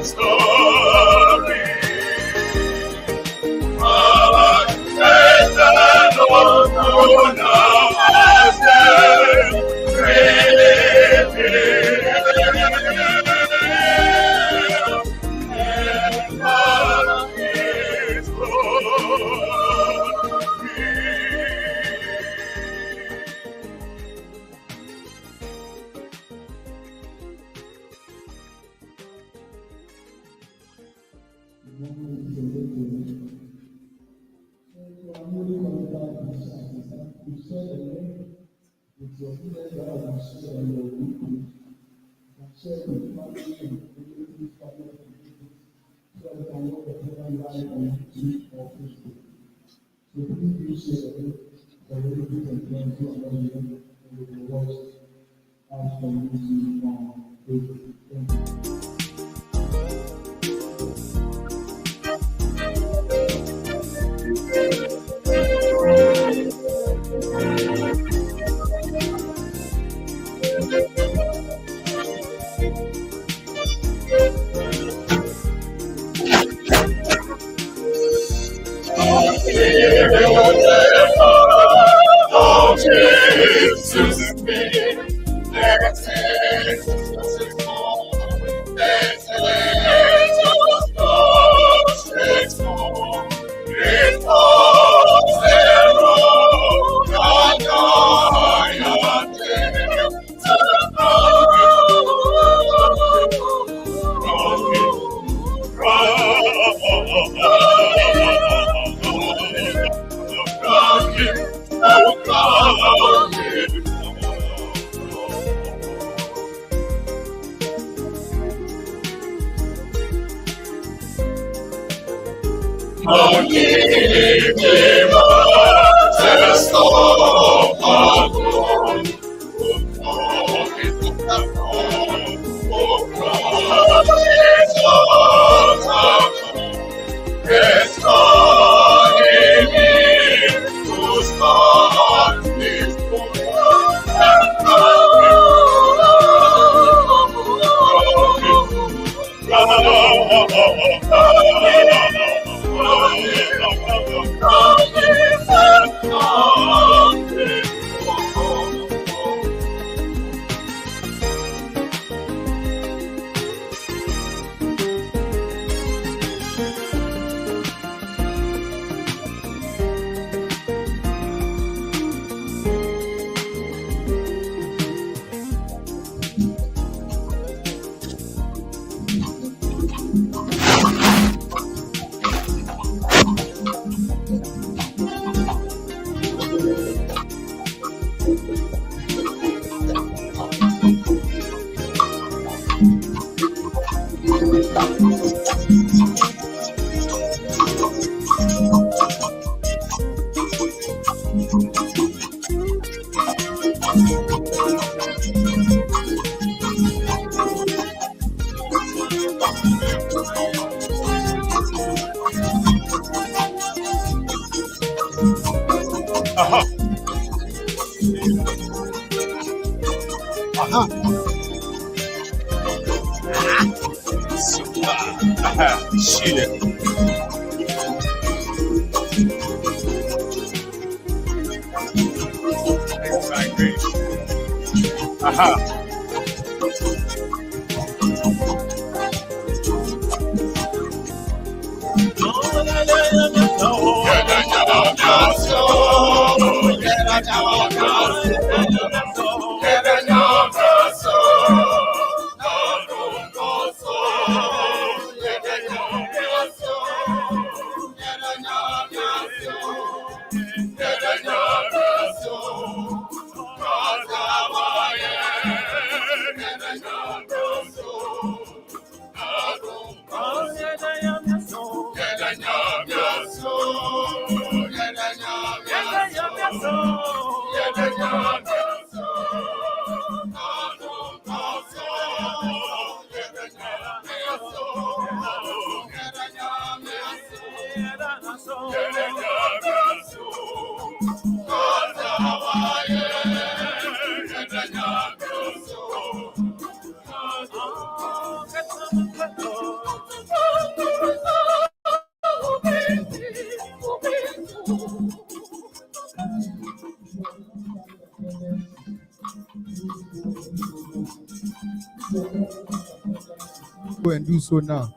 Story. Go and do so now.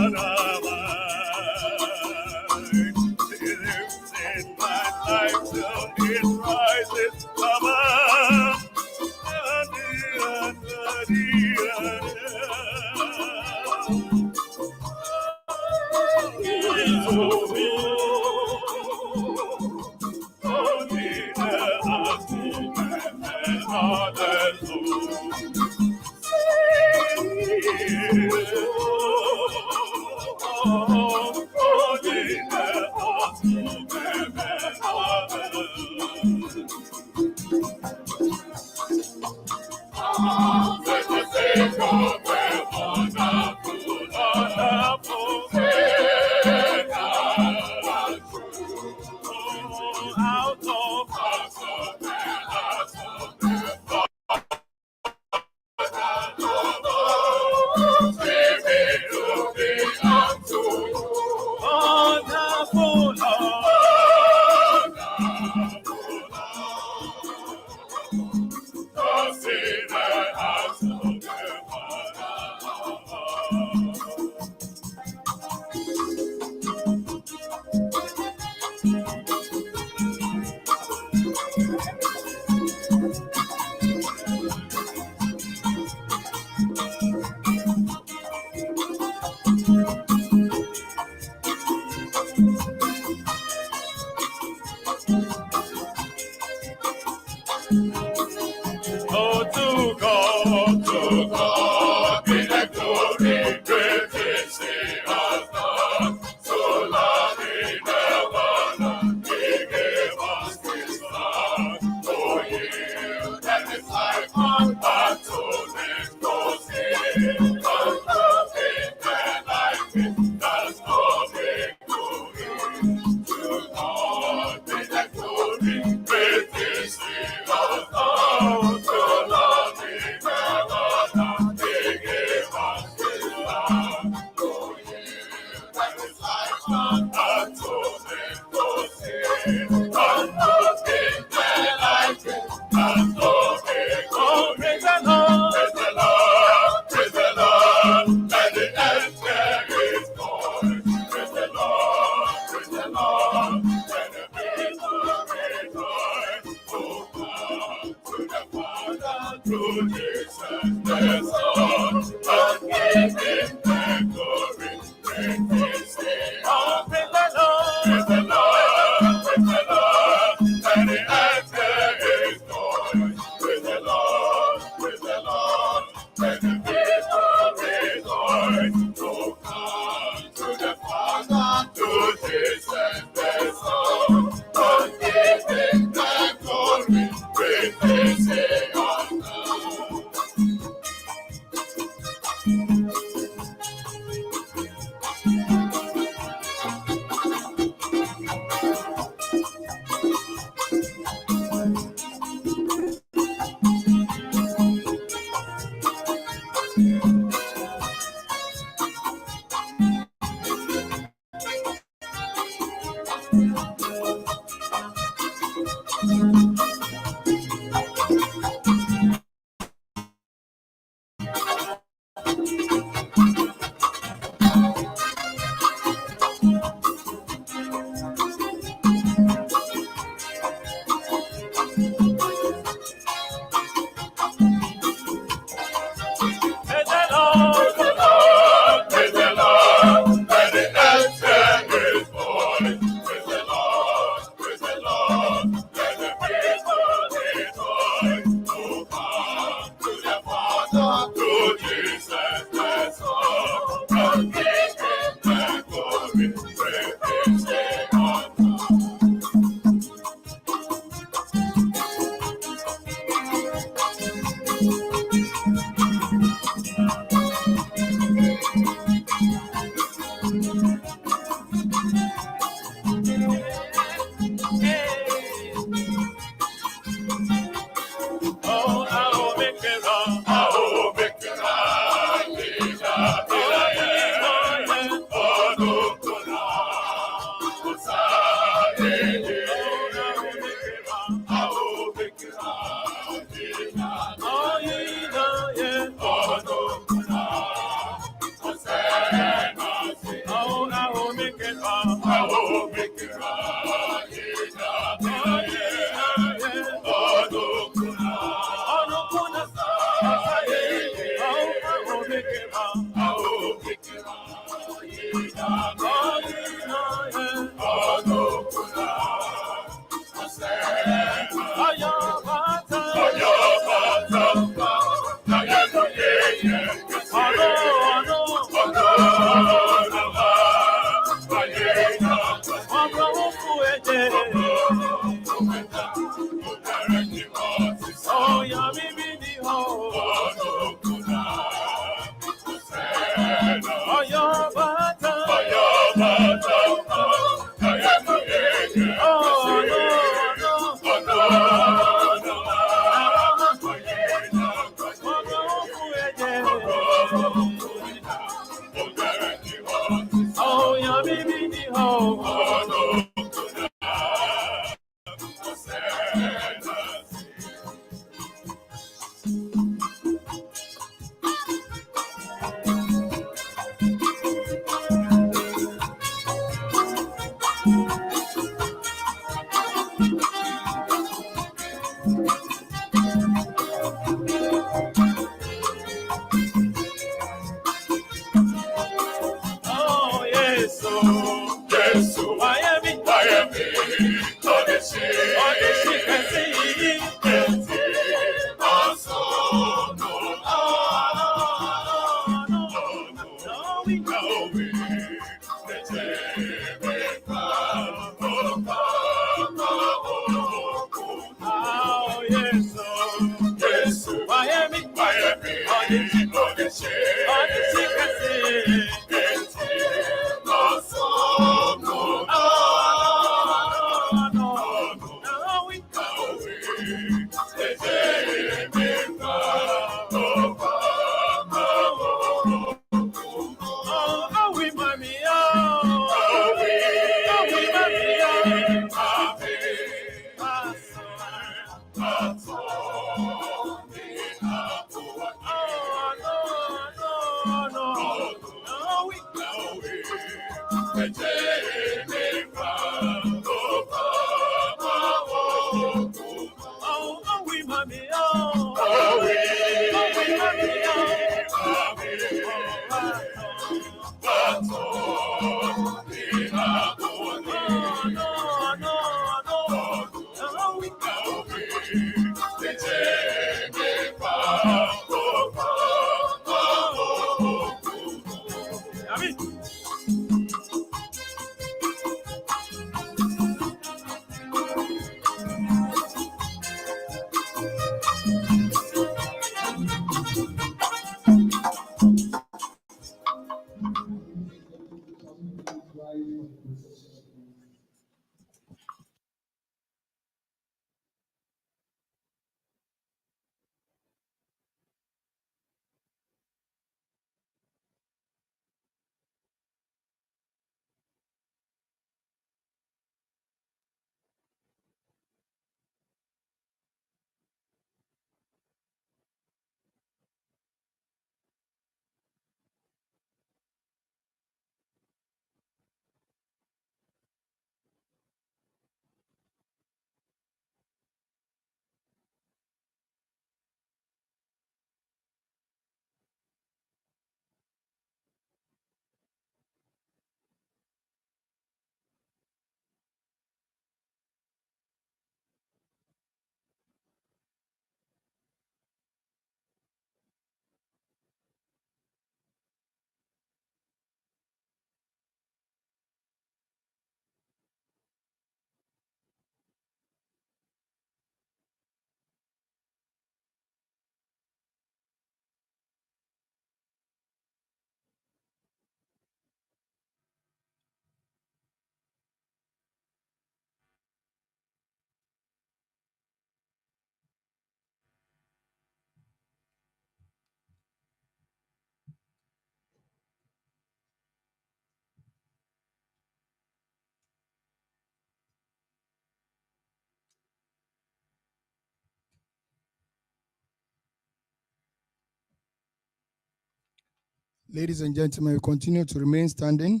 Ladies and gentlemen, we continue to remain standing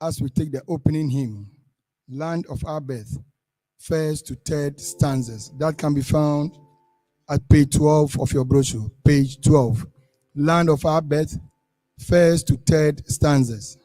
as we take the opening hymn, Land of Our Birth, first to third stanzas. That can be found at page 12 of your brochure, page 12. land of our birth, first to third stanzas.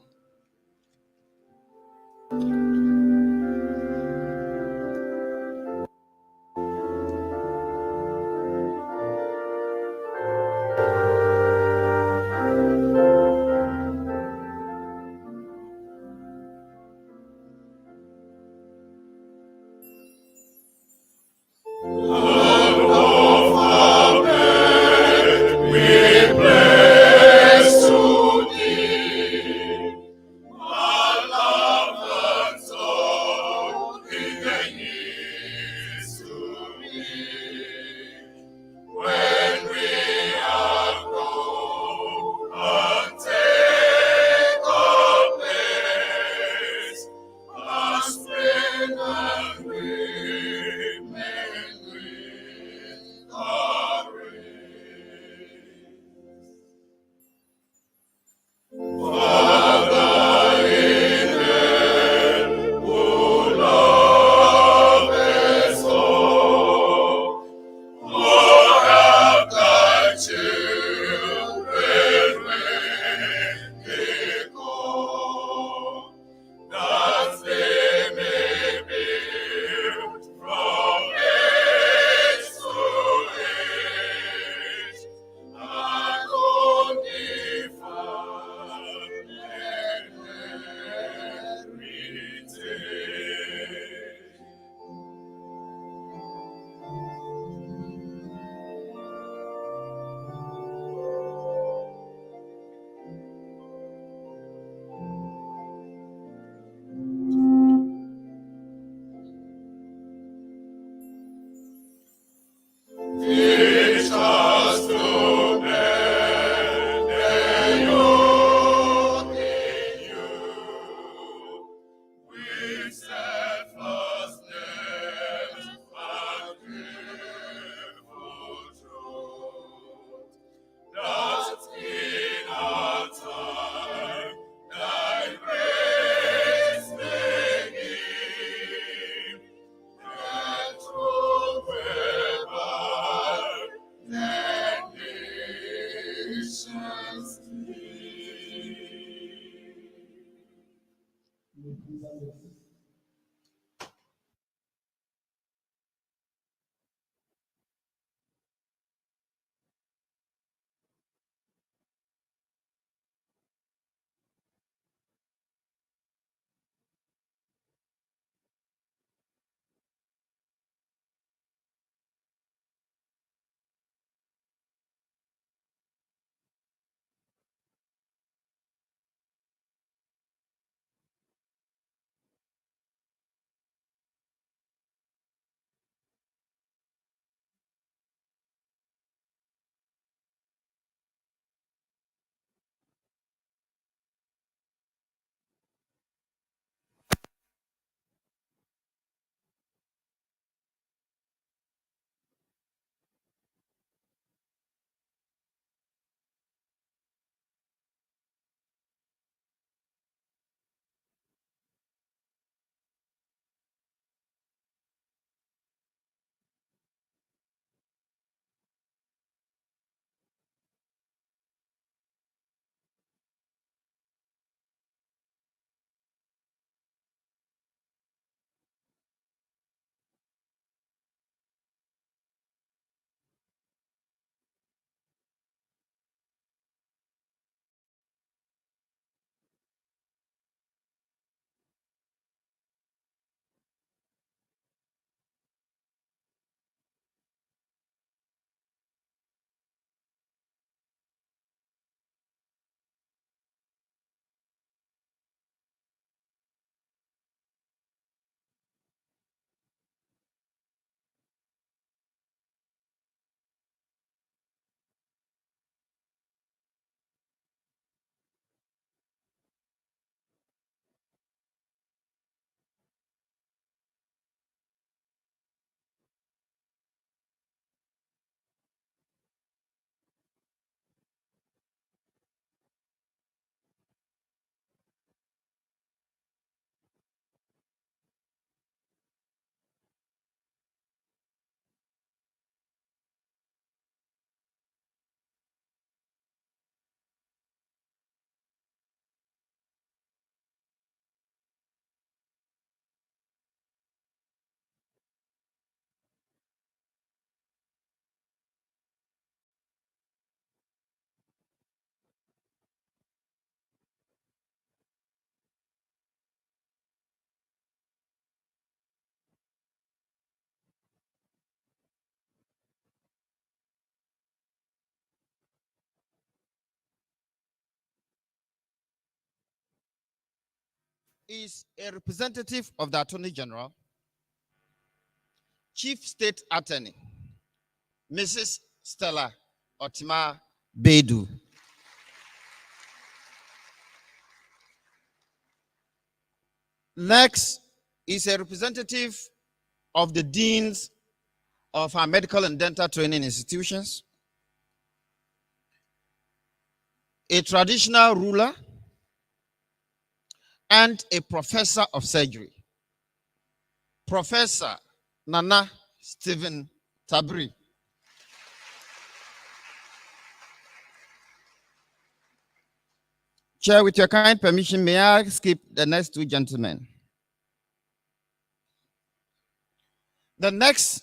is a representative of the Attorney General, Chief State Attorney, Mrs. Stella Otima Bedu. Next is a representative of the deans of our medical and dental training institutions, a traditional ruler, and a professor of surgery, Professor Nana Stephen Tabri. Chair, with your kind permission, may I skip the next two gentlemen? The next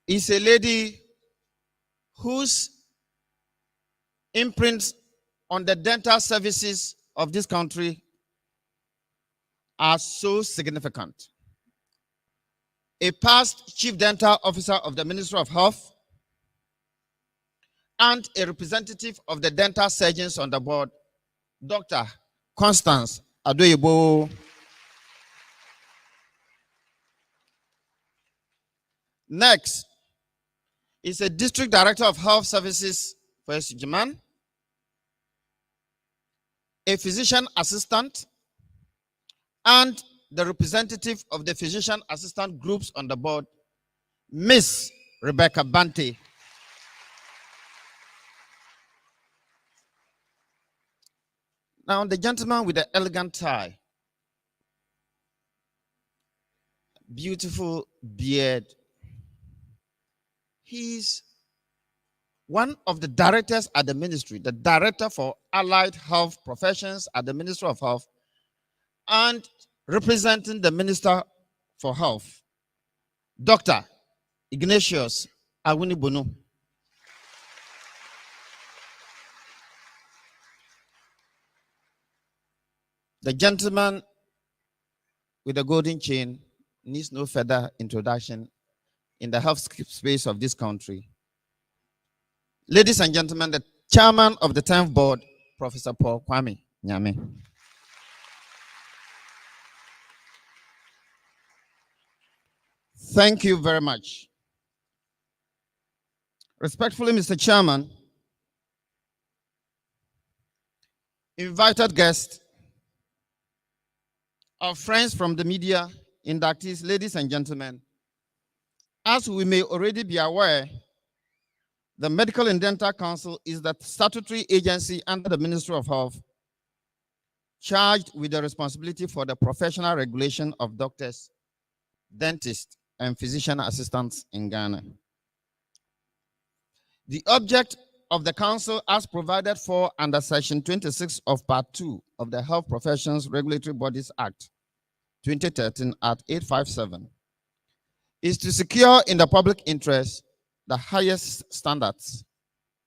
is a lady whose imprints on the dental services of this country are so significant. A past chief dental officer of the Ministry of Health and a representative of the dental surgeons on the board, Dr. Constance Adoyebo. Next is a district director of health services for Sujiman, a physician assistant, and the representative of the physician assistant groups on the board, Miss Rebecca Bante. Now, the gentleman with the elegant tie, beautiful beard, he's one of the directors at the ministry, the director for allied health professions at the Ministry of Health, and representing the Minister for Health, Dr. Ignatius Awunibono. The gentleman with the golden chain needs no further introduction in the health space of this country. Ladies and gentlemen, the chairman of the 10th board, Professor Paul Kwame Nyame. Thank you very much. Respectfully, Mr. Chairman, invited guests, our friends from the media, inductees, ladies and gentlemen, as we may already be aware, the Medical and Dental Council is the statutory agency under the Ministry of Health charged with the responsibility for the professional regulation of doctors, dentists, and physician assistants in Ghana. The object of the council, as provided for under Section 26 of Part 2 of the Health Professions Regulatory Bodies Act 2013 at 857, is to secure in the public interest the highest standards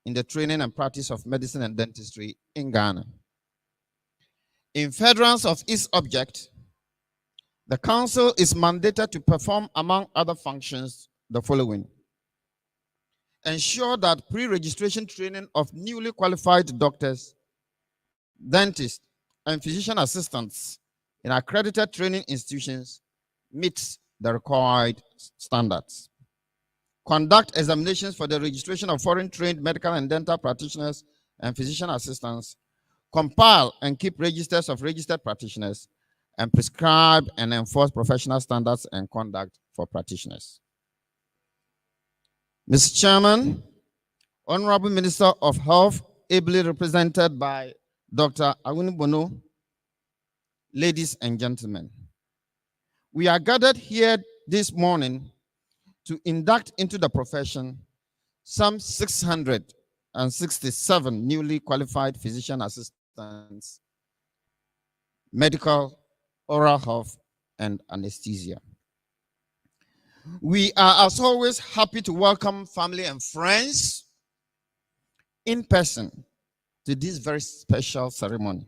in the training and practice of medicine and dentistry in Ghana. In furtherance of its object, the council is mandated to perform, among other functions, the following: ensure that pre-registration training of newly qualified doctors, dentists, and physician assistants in accredited training institutions meets the required standards. Conduct examinations for the registration of foreign trained medical and dental practitioners and physician assistants. Compile and keep registers of registered practitioners, and prescribe and enforce professional standards and conduct for practitioners. Mr. Chairman, Honorable Minister of Health, ably represented by Dr. Awunibono, ladies and gentlemen, we are gathered here this morning to induct into the profession some 667 newly qualified physician assistants, medical, oral health, and anesthesia. We are, as always, happy to welcome family and friends in person to this very special ceremony.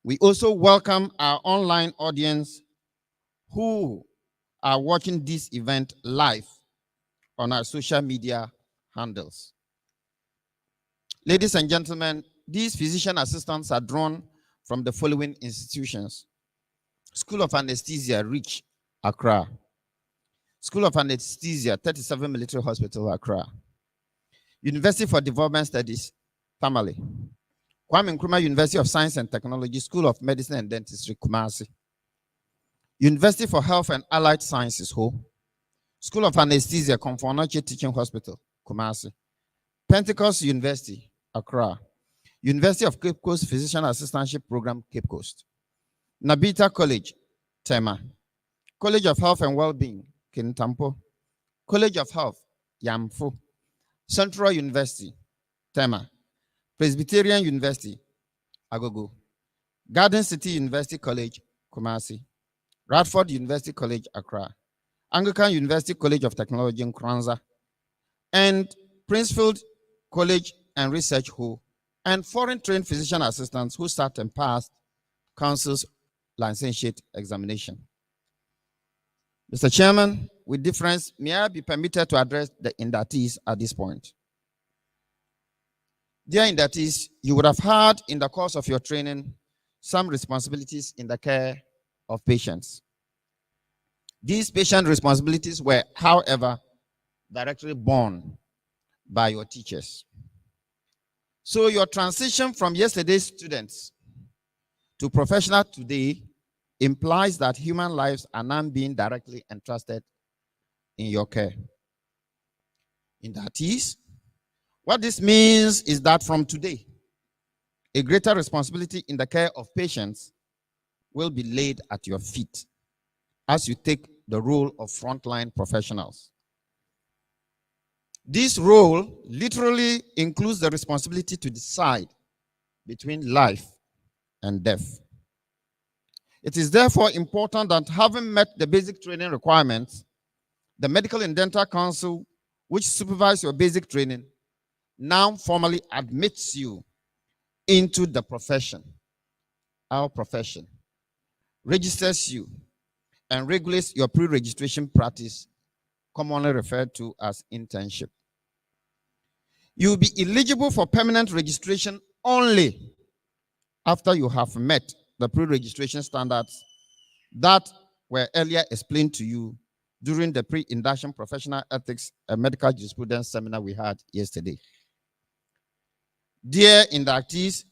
We also welcome our online audience who are watching this event live on our social media handles. Ladies and gentlemen, these physician assistants are drawn from the following institutions: School of Anesthesia, Reach, Accra. School of Anesthesia, 37 Military Hospital, Accra. University for Development Studies, Tamale. Kwame Nkrumah University of Science and Technology, School of Medicine and Dentistry, Kumasi. University for Health and Allied Sciences, Ho. School of Anesthesia, Komfo Anokye Teaching Hospital, Kumasi. Pentecost University, Accra. University of Cape Coast Physician Assistantship Program, Cape Coast. Narh Bita College, Tema. College of Health and Wellbeing, Kintampo. College of Health, Yamfo. Central University, Tema. Presbyterian University, Agogo. Garden City University College, Kumasi. Radford University College, Accra. Anglican University College of Technology in Kranza. And Princefield College and Research Ho. And foreign trained physician assistants who sat and passed Council's licensure examination. Mr. Chairman, with difference, may I be permitted to address the inductees at this point? Dear inductees, you would have had in the course of your training some responsibilities in the care of patients. These patient responsibilities were, however, directly borne by your teachers. So your transition from yesterday's students to professional today implies that human lives are now being directly entrusted in your care. Inductees, what this means is that from today, a greater responsibility in the care of patients will be laid at your feet as you take the role of frontline professionals. This role literally includes the responsibility to decide between life and death. It is therefore important that, having met the basic training requirements, the Medical and Dental Council, which supervises your basic training, now formally admits you into the profession, our profession, registers you, and regulates your pre-registration practice, commonly referred to as internship. You will be eligible for permanent registration only after you have met the pre-registration standards that were earlier explained to you during the pre-induction professional ethics and medical jurisprudence seminar we had yesterday. Dear inductees,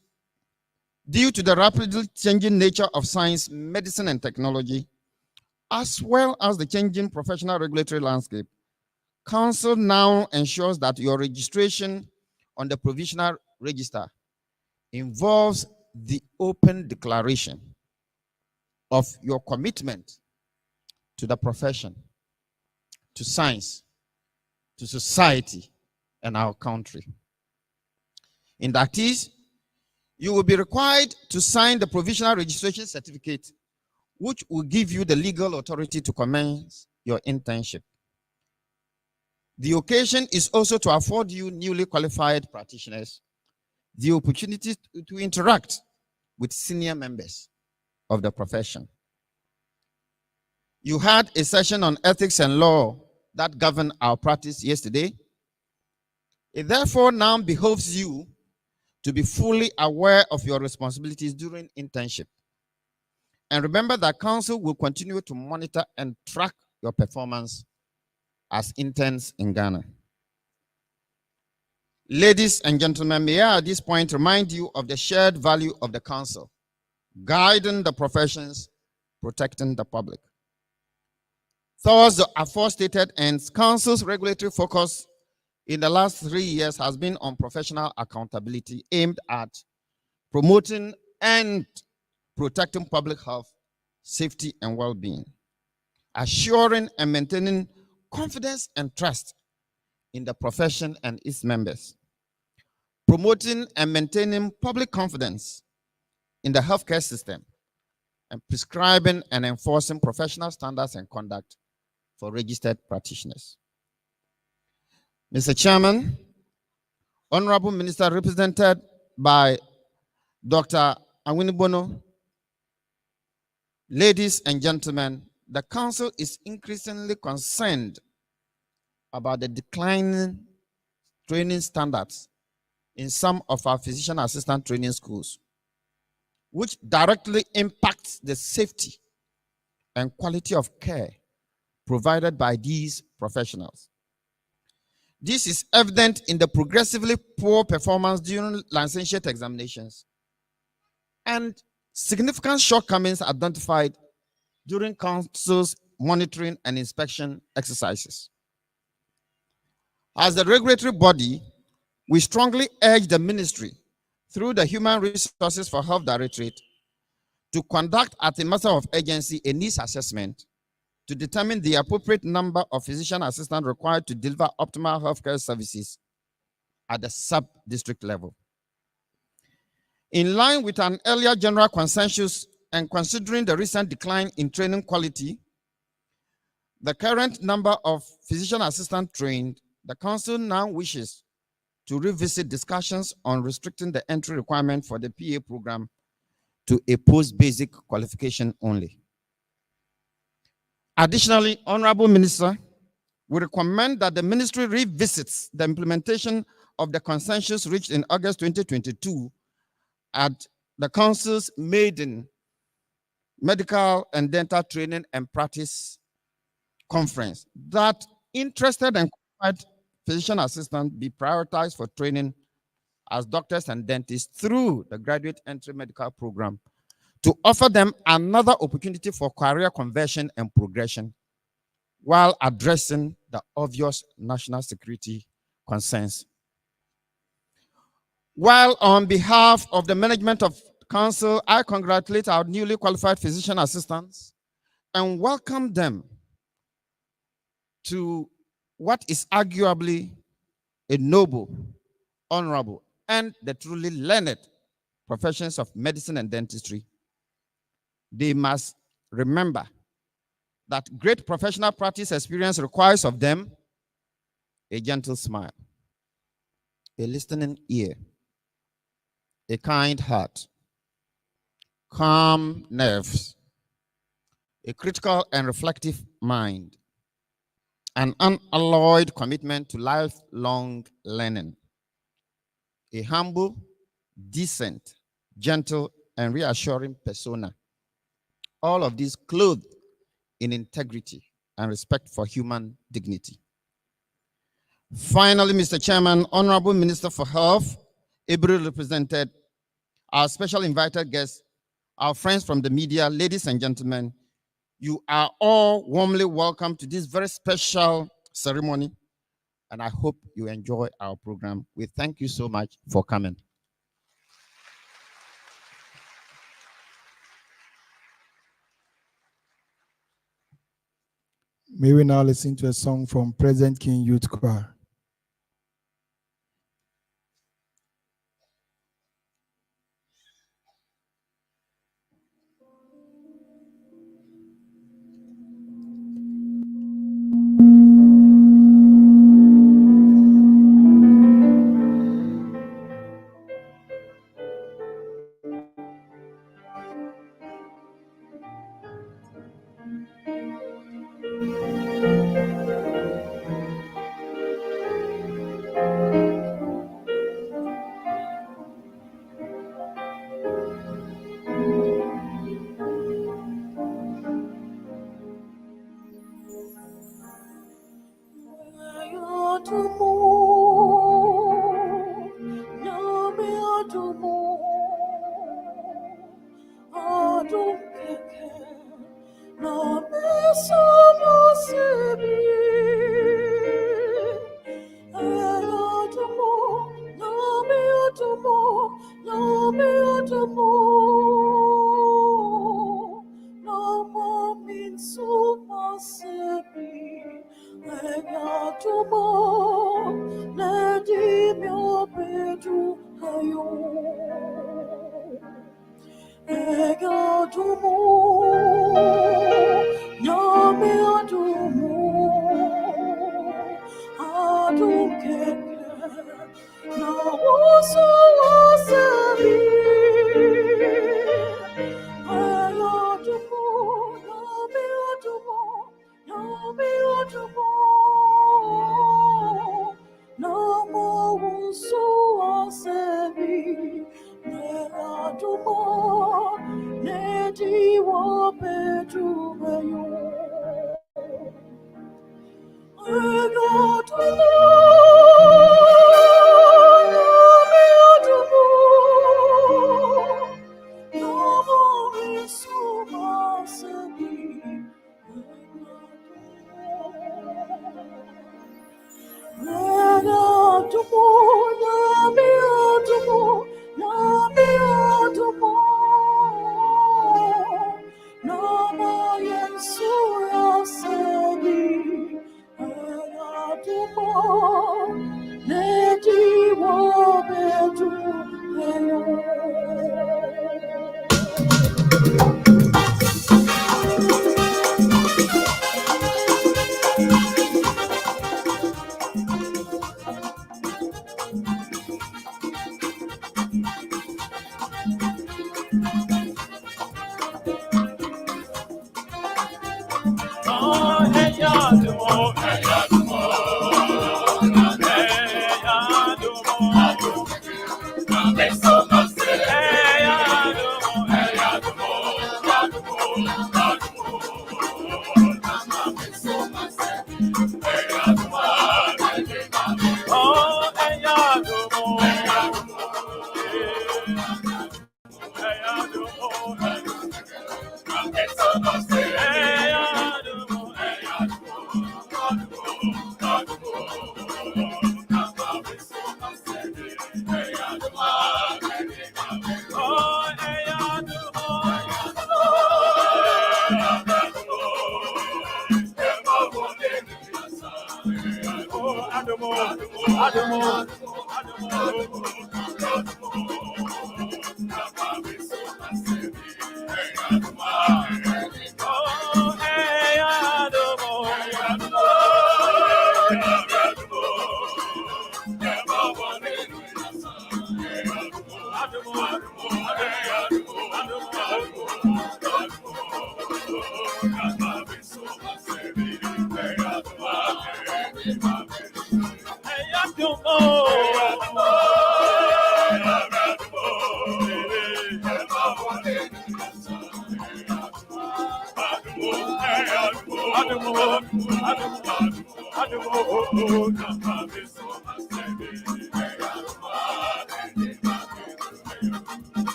due to the rapidly changing nature of science, medicine, and technology, as well as the changing professional regulatory landscape, Council now ensures that your registration on the provisional register involves the open declaration of your commitment to the profession, to science, to society, and our country. Inductees, you will be required to sign the provisional registration certificate, which will give you the legal authority to commence your internship. The occasion is also to afford you newly qualified practitioners the opportunity to interact with senior members of the profession. You had a session on ethics and law that govern our practice yesterday. It therefore now behoves you to be fully aware of your responsibilities during internship. And remember that Council will continue to monitor and track your performance as interns in Ghana. Ladies and gentlemen, may I at this point remind you of the shared value of the Council, guiding the professions, protecting the public. Towards the aforestated ends, Council's regulatory focus in the last 3 years has been on professional accountability aimed at promoting and protecting public health, safety, and well-being, assuring and maintaining confidence and trust in the profession and its members, promoting and maintaining public confidence in the healthcare system, and prescribing and enforcing professional standards and conduct for registered practitioners. Mr. Chairman, Honorable Minister represented by Dr. Awinibono, ladies and gentlemen, the Council is increasingly concerned about the declining training standards in some of our physician assistant training schools, which directly impacts the safety and quality of care provided by these professionals. This is evident in the progressively poor performance during licentiate examinations and significant shortcomings identified during Council's monitoring and inspection exercises. As the regulatory body, we strongly urge the ministry through the Human Resources for Health Directorate to conduct at a matter of urgency a needs assessment to determine the appropriate number of physician assistants required to deliver optimal healthcare services at the sub-district level. In line with an earlier general consensus and considering the recent decline in training quality, the current number of physician assistants trained, the Council now wishes to revisit discussions on restricting the entry requirement for the PA program to a post-basic qualification only. Additionally, Honorable Minister, we recommend that the ministry revisits the implementation of the consensus reached in August 2022 at the Council's maiden Medical and Dental Training and Practice Conference, that interested and qualified physician assistants be prioritized for training as doctors and dentists through the graduate entry medical program to offer them another opportunity for career conversion and progression while addressing the obvious national security concerns. While on behalf of the management of Council, I congratulate our newly qualified physician assistants and welcome them to what is arguably a noble, honorable, and the truly learned professions of medicine and dentistry. They must remember that great professional practice experience requires of them a gentle smile, a listening ear, a kind heart, calm nerves, a critical and reflective mind, an unalloyed commitment to lifelong learning, a humble, decent, gentle, and reassuring persona. All of these clothed in integrity and respect for human dignity. Finally, Mr. Chairman, Honorable Minister for Health, ably represented, our special invited guests, our friends from the media, ladies and gentlemen, you are all warmly welcome to this very special ceremony, and I hope you enjoy our program. We thank you so much for coming. May we now listen to a song from Present King Youth Choir.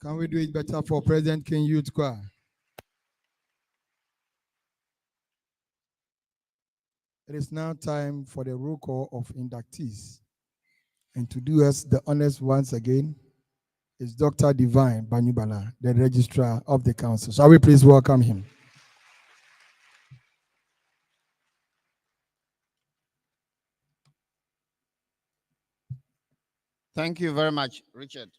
Can we do it better for President King Youth Choir? It is now time for the roll call of inductees. And to do us the honors once again is Dr. Divine Banyubala, the registrar of the council. Shall we please welcome him? Thank you very much, Richard.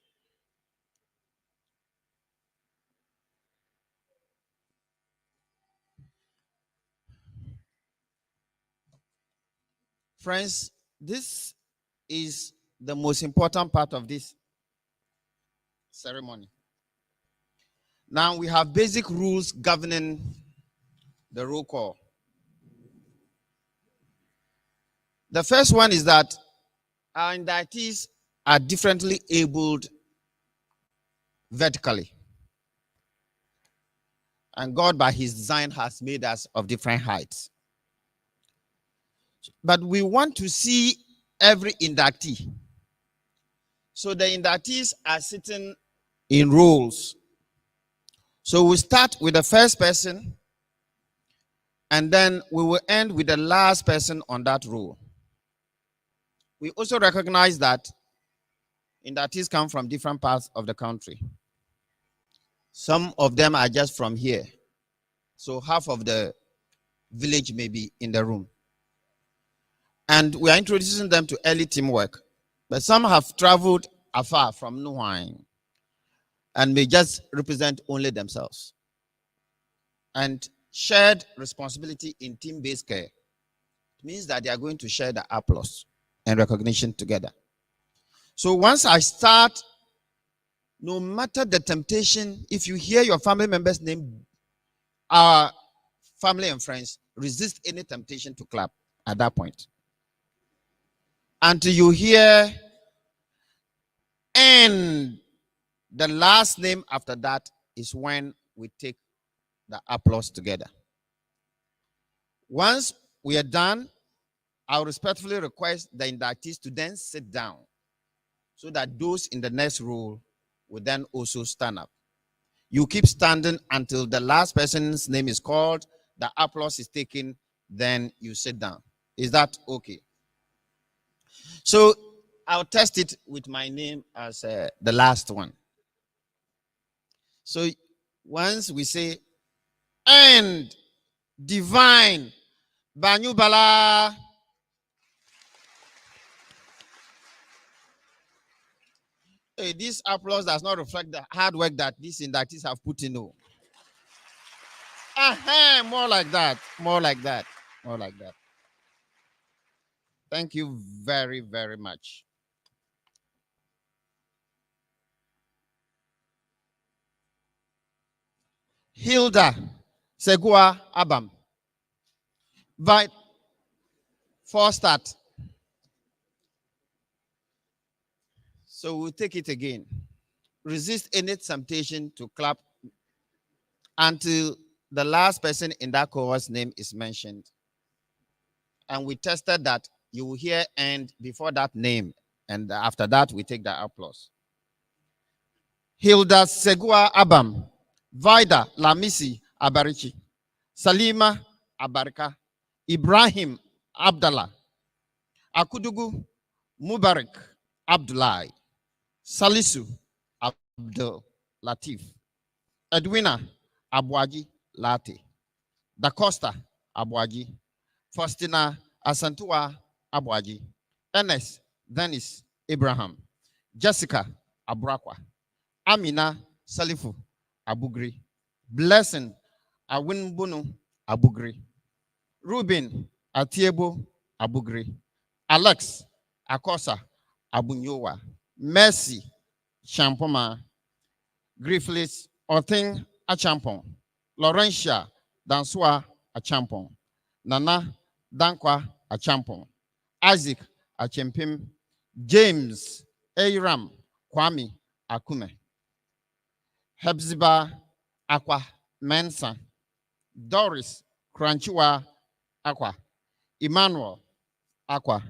Friends, this is the most important part of this ceremony. Now we have basic rules governing the roll call. The first one is that our inductees are differently abled vertically. And God, by his design, has made us of different heights. But we want to see every inductee. So the inductees are sitting in rows. So we start with the first person, and then we will end with the last person on that row. We also recognize that inductees come from different parts of the country. Some of them are just from here. So half of the village may be in the room. And we are introducing them to early teamwork. But some have traveled afar from Nuhine and may just represent only themselves. And shared responsibility in team-based care means that they are going to share the applause and recognition together. So once I start, no matter the temptation, if you hear your family member's name, our family and friends, resist any temptation to clap at that point. Until you hear and the last name after that is when we take the applause together. Once we are done, I respectfully request the inductees to then sit down so that those in the next row will then also stand up. You keep standing until the last person's name is called, the applause is taken, then you sit down. Is that okay? So I'll test it with my name as the last one. So once we say, and divine Banyubala. Hey, this applause does not reflect the hard work that these inductees have put in. No. More like that. More like that. More like that. Thank you very, very much. Hilda Segua Abam. For start. So we'll take it again. Resist any temptation to clap until the last person in that cohort's name is mentioned. And we tested that you will hear end before that name. And after that, we take the applause. Hilda Segua Abam. Vida Lamisi Abarichi. Salima Abarika. Ibrahim Abdallah. Akudugu Mubarak Abdullah. Salisu Abdul Latif. Edwina Abwaji Late. Da Costa Abwaji. Faustina Asantua Abwaji. Ernest Dennis Abraham. Jessica Abrakwa. Amina Salifu Abugri. Blessing Awinbunu Abugri. Ruben Atiebo Abugri. Alex Akosa Abunyowa. Mercy Champoma. Grifflis Othing Achampon. Laurentia Danswa Achampon. Nana Dankwa Achampon. Isaac Achempim. James Aram Kwame Akume. Hebziba Aqua Mensa. Doris Cranchiwa Aqua. Emmanuel Aqua.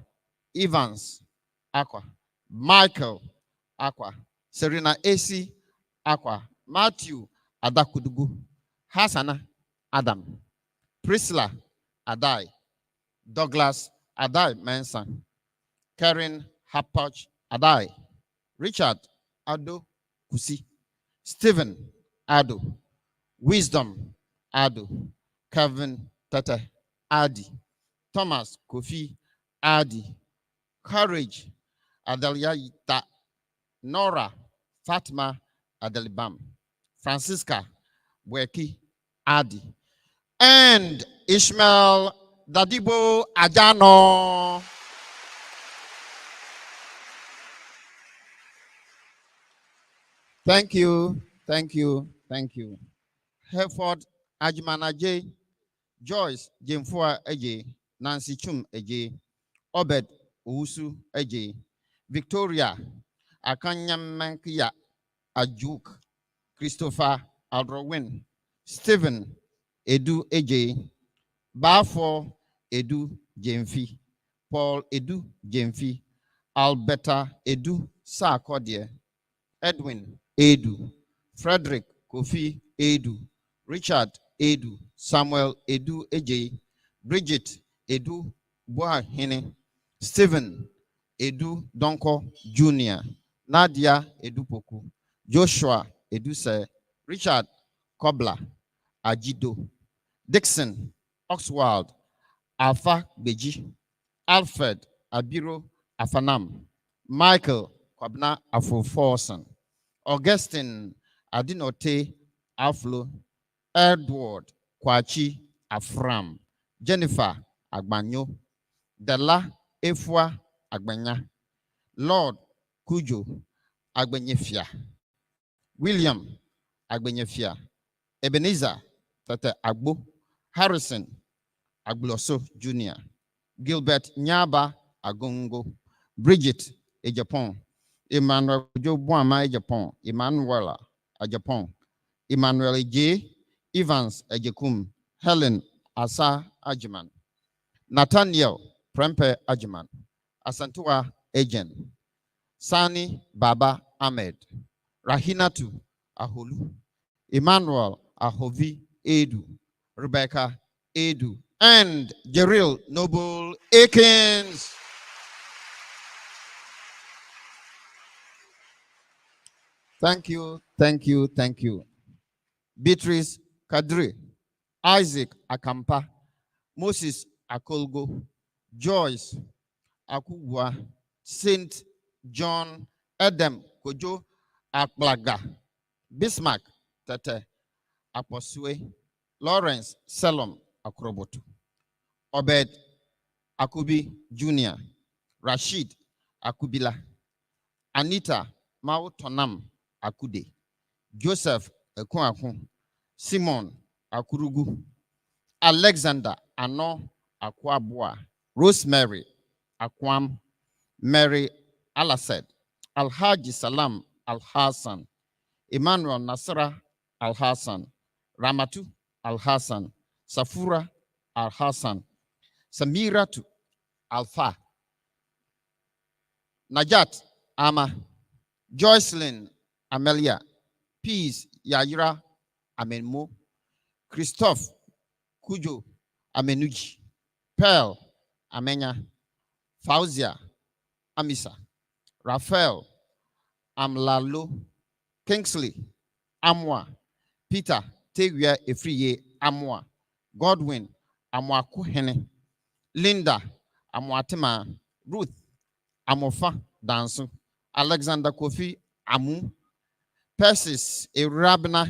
Evans Aqua. Michael Aqua. Serena AC Aqua. Matthew Adakudugu. Hassana Adam. Priscilla Adai. Douglas Adai Mensa. Karen Hapach Adai. Richard Ado Kusi. Stephen Ado. Wisdom Ado. Kevin Tete Adi. Thomas Kofi Adi. Courage Adeliaita. Nora Fatma Adelibam. Francisca Weki Adi. And Ishmael Dadibo Ajano. Thank you, thank you, thank you. Hereford Ajmanaje, Joyce Jemfua Eje, Nancy Chum Eje, Obed Usu Eje, Victoria Akanyamankia Ajuk, Christopher Aldrowin, Stephen Edu Eje, Bafo Edu Jemfi, Paul Edu Jemfi, Alberta Edu Sarkodie, Edwin Edu, Frederick Kofi Edu, Richard Edu, Samuel Edu Eje, Bridget Edu Boahine, Stephen Edu Donko Jr., Nadia Edu Poku, Joshua Edu Se, Richard Kobler Ajido, Dixon Oxwald, Alpha Beji, Alfred Abiro Afanam, Michael Kwabna Afoforson, Augustine Adinote Aflo, Edward Kwachi Afram, Jennifer Agbanyo, Della Efwa Agbanya, Lord Kujo Agbenyefia, William Agbenyefia, Ebenezer Tete Agbo, Harrison Agloso Jr., Gilbert Nyaba Agongo, Bridget Ejapon, Emmanuel Jobuama Ejapon, Emmanuela Ejapon, Emmanuel J. Evans Ejekum, Helen Asa Ajiman, Nathaniel Prempe Ajiman, Asantua Ejen, Sani Baba Ahmed, Rahinatu Aholu, Emmanuel Ahovi Edu, Rebecca Edu and Jeril Noble Akins. Thank you, thank you, thank you. Beatrice Kadri, Isaac Akampa, Moses Akolgo, Joyce Akugwa, Saint John Adam Kojo Akplaga, Bismarck Tete Aposue, Lawrence Selom Akrobotu, Obed Akubi Jr., Rashid Akubila, Anita Mautonam Akude, Joseph Ekuaku, Simon Akurugu, Alexander Ano Akwabua, Rosemary Akwam, Mary Alased, Alhaji Salam Al-Hassan, Emmanuel Nasra Al-Hassan, Ramatu Al-Hassan, Safura Al-Hassan, Samiratu Alfa, Najat Ama, Joycelyn Amelia, Peace Yaira Amenmo, Christophe Kujo Amenuji, Pearl Amenya, Fauzia Amisa, Raphael Amlalo, Kingsley Amwa, Peter Teguia Efriye Amwa, Godwin Amwaku Hene, Linda Amwatema, Ruth Amofa Dansu, Alexander Kofi Amu, Persis Erabna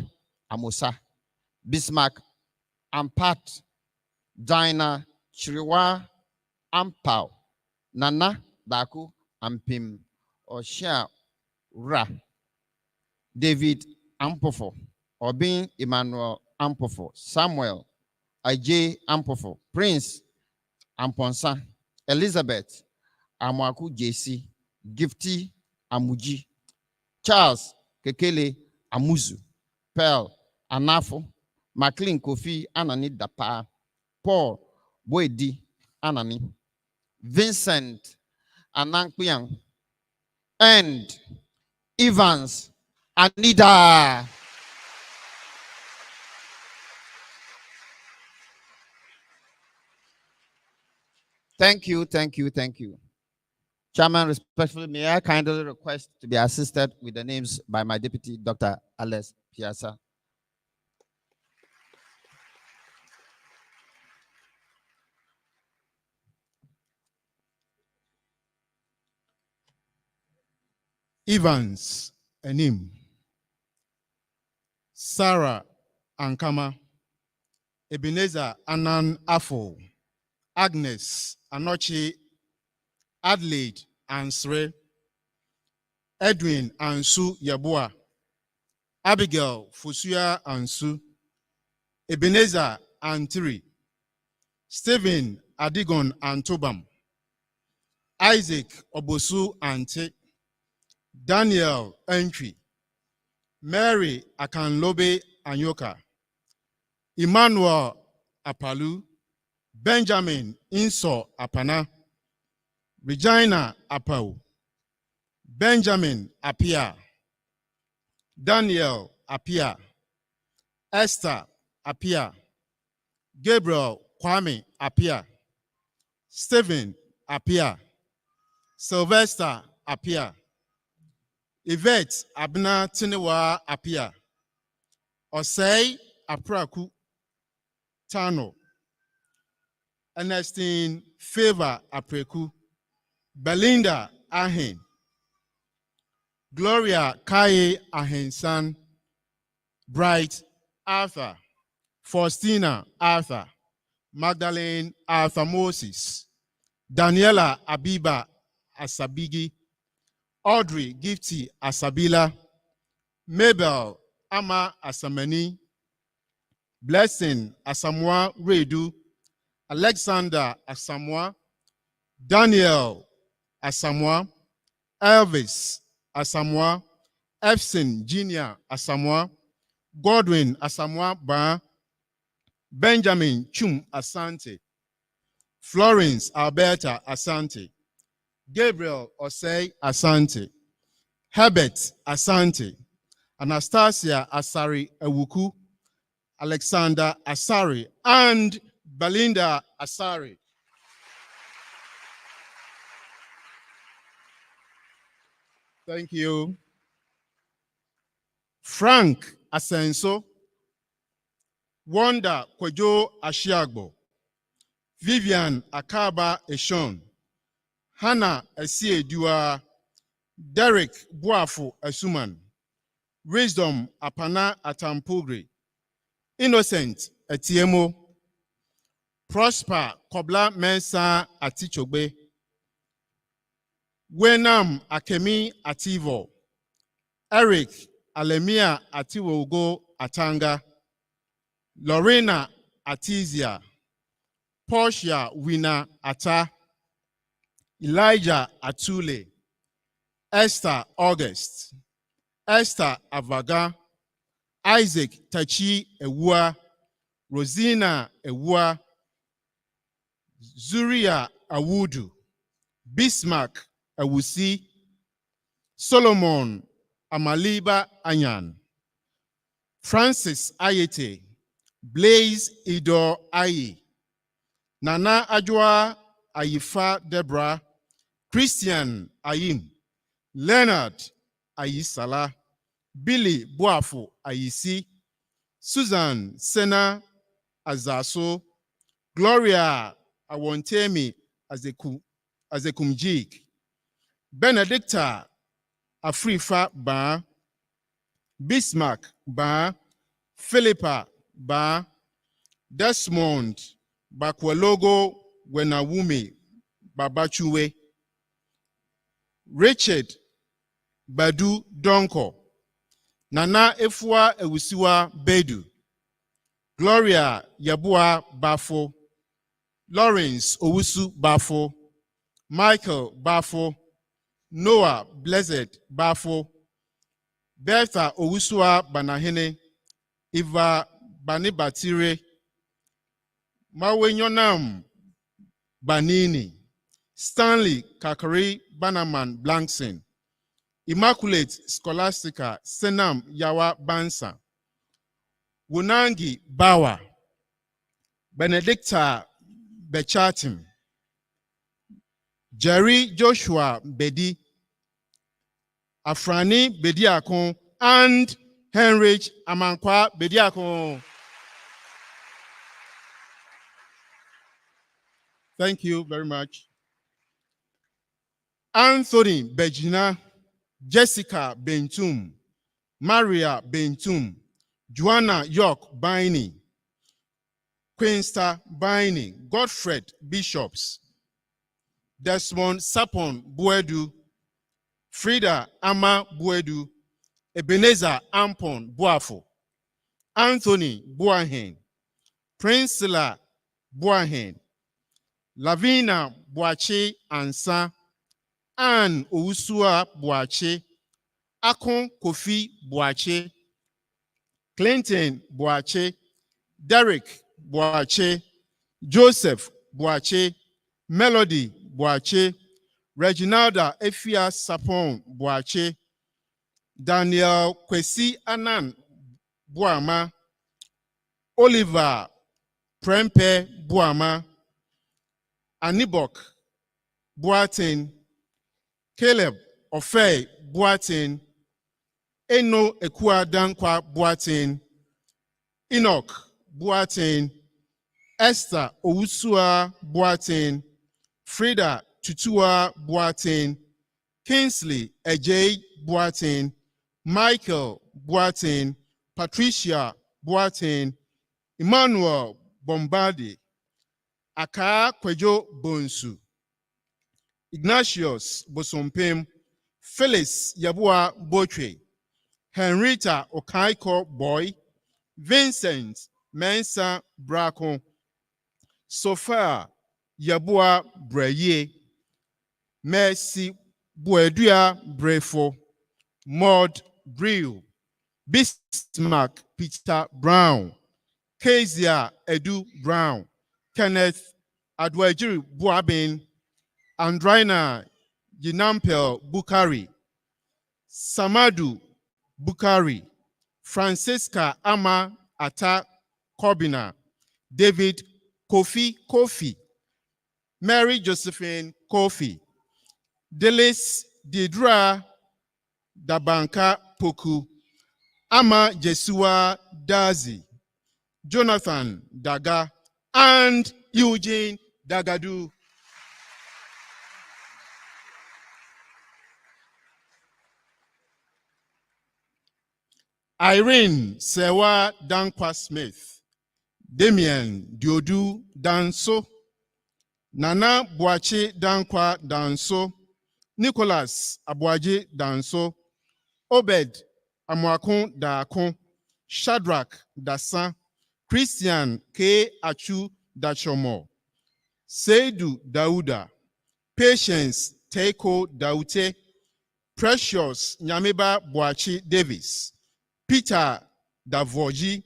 Amosa, Bismarck Ampat, Dinah Chiriwa Ampao, Nana Daku Ampim, Oshia Ra, David Ampofo, Obin Emmanuel Ampofo, Samuel Aj Ampofo, Prince Amponsa, Elizabeth Amwaku JC, Gifty Amuji, Charles Kekele Amuzu, Pearl Anafo, McLean Kofi Anani Dapa, Paul Boedi Anani, Vincent Anankpiang, and Evans Anida. Thank you, thank you, thank you. Chairman, respectfully, may I kindly request to be assisted with the names by my deputy, Dr. Alex Piazza. Evans Enim, Sarah Ankama, Ebenezer Anan Afo, Agnes Anochi, Adelaide Ansre, Edwin Ansu Yabua, Abigail Fusua Ansu, Ebenezer Antiri, Stephen Adigon Antobam, Isaac Obosu Ante, Daniel Entry, Mary Akanlobe Anyoka, Emmanuel Apalu, Benjamin Inso Apana, Regina Apau, Benjamin Apia, Daniel Apia, Esther Apia, Gabriel Kwame Apia, Stephen Apia, Sylvester Apia, Yvette Abna Tinewa Apia, Osei Apraku Tano, Ernestine Favor Apreku, Belinda Ahen, Gloria Kaye Ahensan, Bright Arthur, Faustina Arthur, Magdalene Arthur Moses, Daniela Abiba Asabigi, Audrey Gifty Asabila, Mabel Ama Asamani, Blessing Asamoah Redu, Alexander Asamoah, Daniel Asamoah, Elvis Asamoah, Efson Jr. Asamoah, Godwin Asamoah Ba, Benjamin Chum Asante, Florence Alberta Asante, Gabriel Osei Asante, Herbert Asante, Anastasia Asari Ewuku, Alexander Asari, and Belinda Asari. Thank you. Frank Asenso. Wanda Kwejo Ashiagbo. Vivian Akaba Eshon. Hannah Esiedua. Derek Buafu Esuman. Wisdom Apana Atampugri. Innocent Etiemo. Prosper Kobla Mensa Atichogbe. Wenam Akemi Ativo. Eric Alemia Atiwogo Atanga. Lorena Atizia. Portia Wina Ata. Elijah Atule. Esther August. Esther Avaga. Isaac Tachi Ewua. Rosina Ewua. Zuria Awudu. Bismarck Awusi. Solomon Amaliba Anyan. Francis Ayete. Blaze Ido Ayi. Nana Ajwa Ayifa Deborah. Christian Ayim. Leonard Ayisala. Billy Boafu Ayisi. Susan Sena Azaso. Gloria Awontemi Azekumjik. Benedicta Afrifa Ba. Bismarck Ba. Philippa Ba. Desmond Bakwalogo Wenawumi Babachuwe. Richard Badu Donko. Nana Efua Ewusiwa Bedu. Gloria Yabua Bafo. Lawrence Owusu Bafo. Michael Bafo. Noah Blessed Bafo. Bertha Owusua Banahene. Eva Banibatire. Mawenyonam Banini. Stanley Kakari Banaman Blankson. Immaculate Scholastica Senam Yawa Bansa. Wunangi Bawa. Benedicta Bechatim. Jerry Joshua Bedi. Afrani Bediakon and Henrich Amankwa Bediakon. Thank you very much. Anthony Bejina, Jessica Bentum, Maria Bentum, Joanna York Baini, Queensta Baini, Godfred Bishops, Desmond Sapon Buedu, Frida Ama Buedu, Ebenezer Ampon Buafo, Anthony Buahen, Princella Buahen, Lavina Buache Ansa, Anne Owusua Buache, Akon Kofi Buache, Clinton Buache, Derek Buache, Joseph Buache, Melody Buache, Reginalda Efia Sapon Buache, Daniel Kwesi Anan Buama, Oliver Prempe Buama, Anibok Buatin, Caleb Ofei Buatin, Eno Ekua Dankwa Buatin, Enoch Buatin, Esther Owusua Buatin, Frida Tutua Buatin, Kingsley Ejay Buatin, Michael Buatin, Patricia Buatin, Emmanuel Bombardi, Aka Kwejo Bonsu, Ignatius Bosompem, Phyllis Yabua Botre, Henrietta Okaiko Boy, Vincent Mensa Braco, Sophia Yabua Breye, Mercy Buedua Brefo, Maud Brill, Bismarck Peter Brown, Kezia Edu Brown, Kenneth Adwajiri Buabin, Andrina Yinampel Bukari, Samadu Bukari, Francisca Ama Ata Kobina, David Kofi, Mary Josephine Kofi, Delis Didra Dabanka Poku, Ama Jesua Dazi, Jonathan Daga, and Eugene Dagadu. Irene Sewa Dankwa Smith, Damien Diodu Danso, Nana Boache Dankwa Danso, Nicholas Abuaje Danso, Obed Amwakon Dakon, Shadrach Dasa, Christian K. Achu Dachomo, Seidu Dauda, Patience Teiko Daute, Precious Nyameba Boachi Davis, Peter Davoji,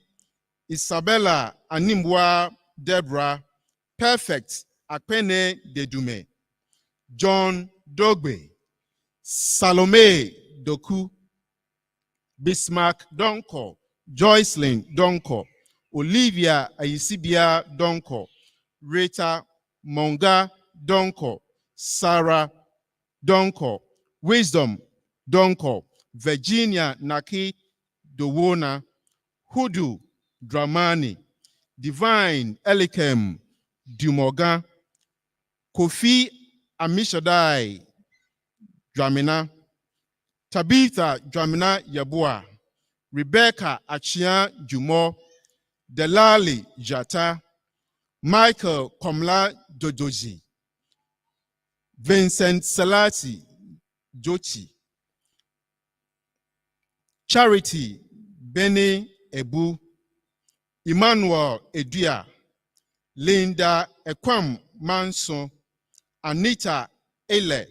Isabella Animwa Deborah, Perfect Akpene Dedume, John Dogbe, Salome Doku, Bismarck Donko, Joycelyn Donko, Olivia Ayisibia Donko, Rita Monga Donko, Sarah Donko, Wisdom Donko, Virginia Naki Dowona, Hudu Dramani, Divine Elikem Dumoga, Kofi Amishadai Dramina, Tabitha Dramina Yabua, Rebecca Achia Jumo, Delali Jata, Michael Komla Dodoji, Vincent Salati Jochi, Charity Beni Ebu, Emmanuel Edia, Linda Ekwam Manson, Anita Ele,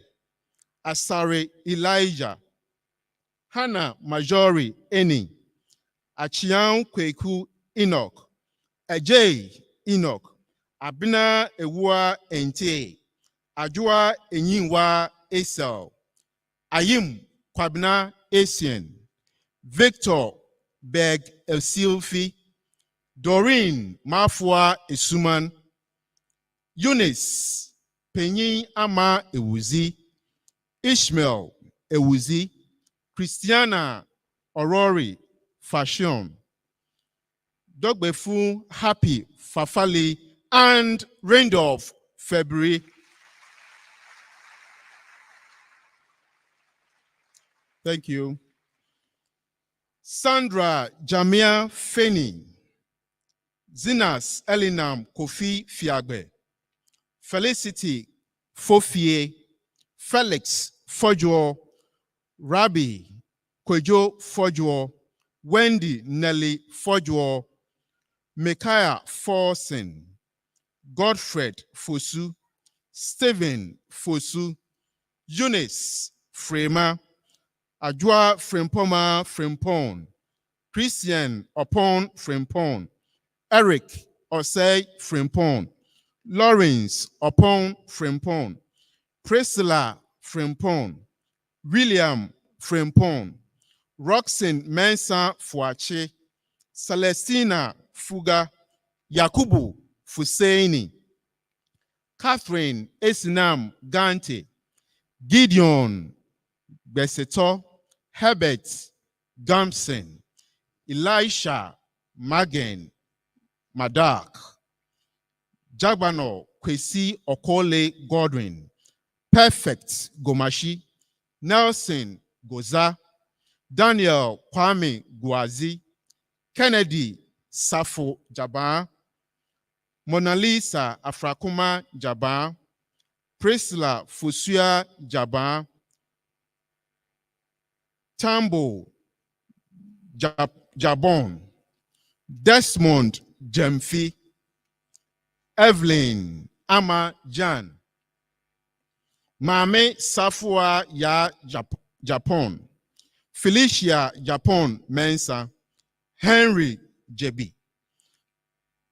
Asare Elijah, Hannah Majori Eni, Achian Kweku Enoch, Ajay Enoch, Abina Ewa Ente, Ajua Enyinwa Esau, Ayim Kwabna Esien, Victor Beg Elsilfi, Doreen Mafua Esuman, Eunice Penyin Ama Ewuzi, Ishmael Ewuzi, Christiana Orori Fashion, Dogbefu Happy Fafali, and Randolph February. Thank you. Sandra Jamia Feni, Zinas Elinam Kofi Fiagbe, Felicity Fofie, Felix Fojo, Rabbi Kwejo Fojo, Wendy Nelly Fojo, Micaiah Forsen, Godfred Fosu, Stephen Fosu, Eunice Frema, Ajua Frempoma Frempon, Christian Upon Frempon, Eric Osei Frempon, Lawrence Upon Frempon, Priscilla Frempon, William Frempon, Roxanne Mensa Fuache, Celestina Fuga, Yakubu Fuseini, Catherine Esinam Gante, Gideon Beseto, Herbert Gamson, Elisha Magen Madak, Jagbano Kwesi Okole Godwin, Perfect Gomashi, Nelson Goza, Daniel Kwame Guazi, Kennedy Safo Jaba, Mona Lisa Afrakuma Jaba, Priscilla Fusua Jaba, Tambo Jabon, Desmond Jemfi, Evelyn Ama Jan, Mame Safua Ya Japan, Felicia Japan Mensa, Henry Jebi,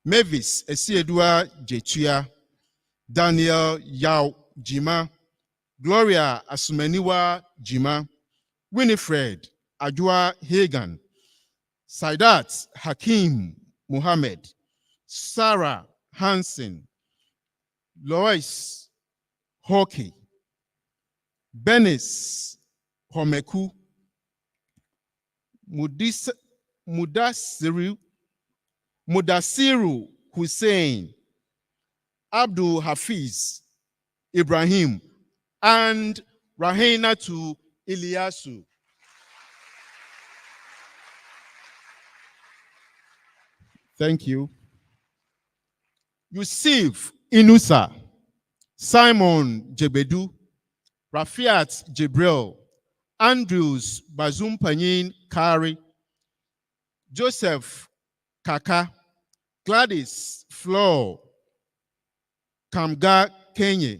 Mavis Esiedua Jetua, Daniel Yao Jima, Gloria Asumeniwa Jima, Winifred Ajua Hagan, Saidat Hakim Muhammad, Sarah Hansen, Lois Hockey, Benis Homeku, Mudasiru Hussein, Abdul Hafiz Ibrahim, and Rahinatu Iliasu. Thank you. Yusuf Inusa, Simon Jebedu, Rafiat Jibril, Andrews Bazumpanyin Kari, Joseph Kaka, Gladys Flor, Kamga Kenye,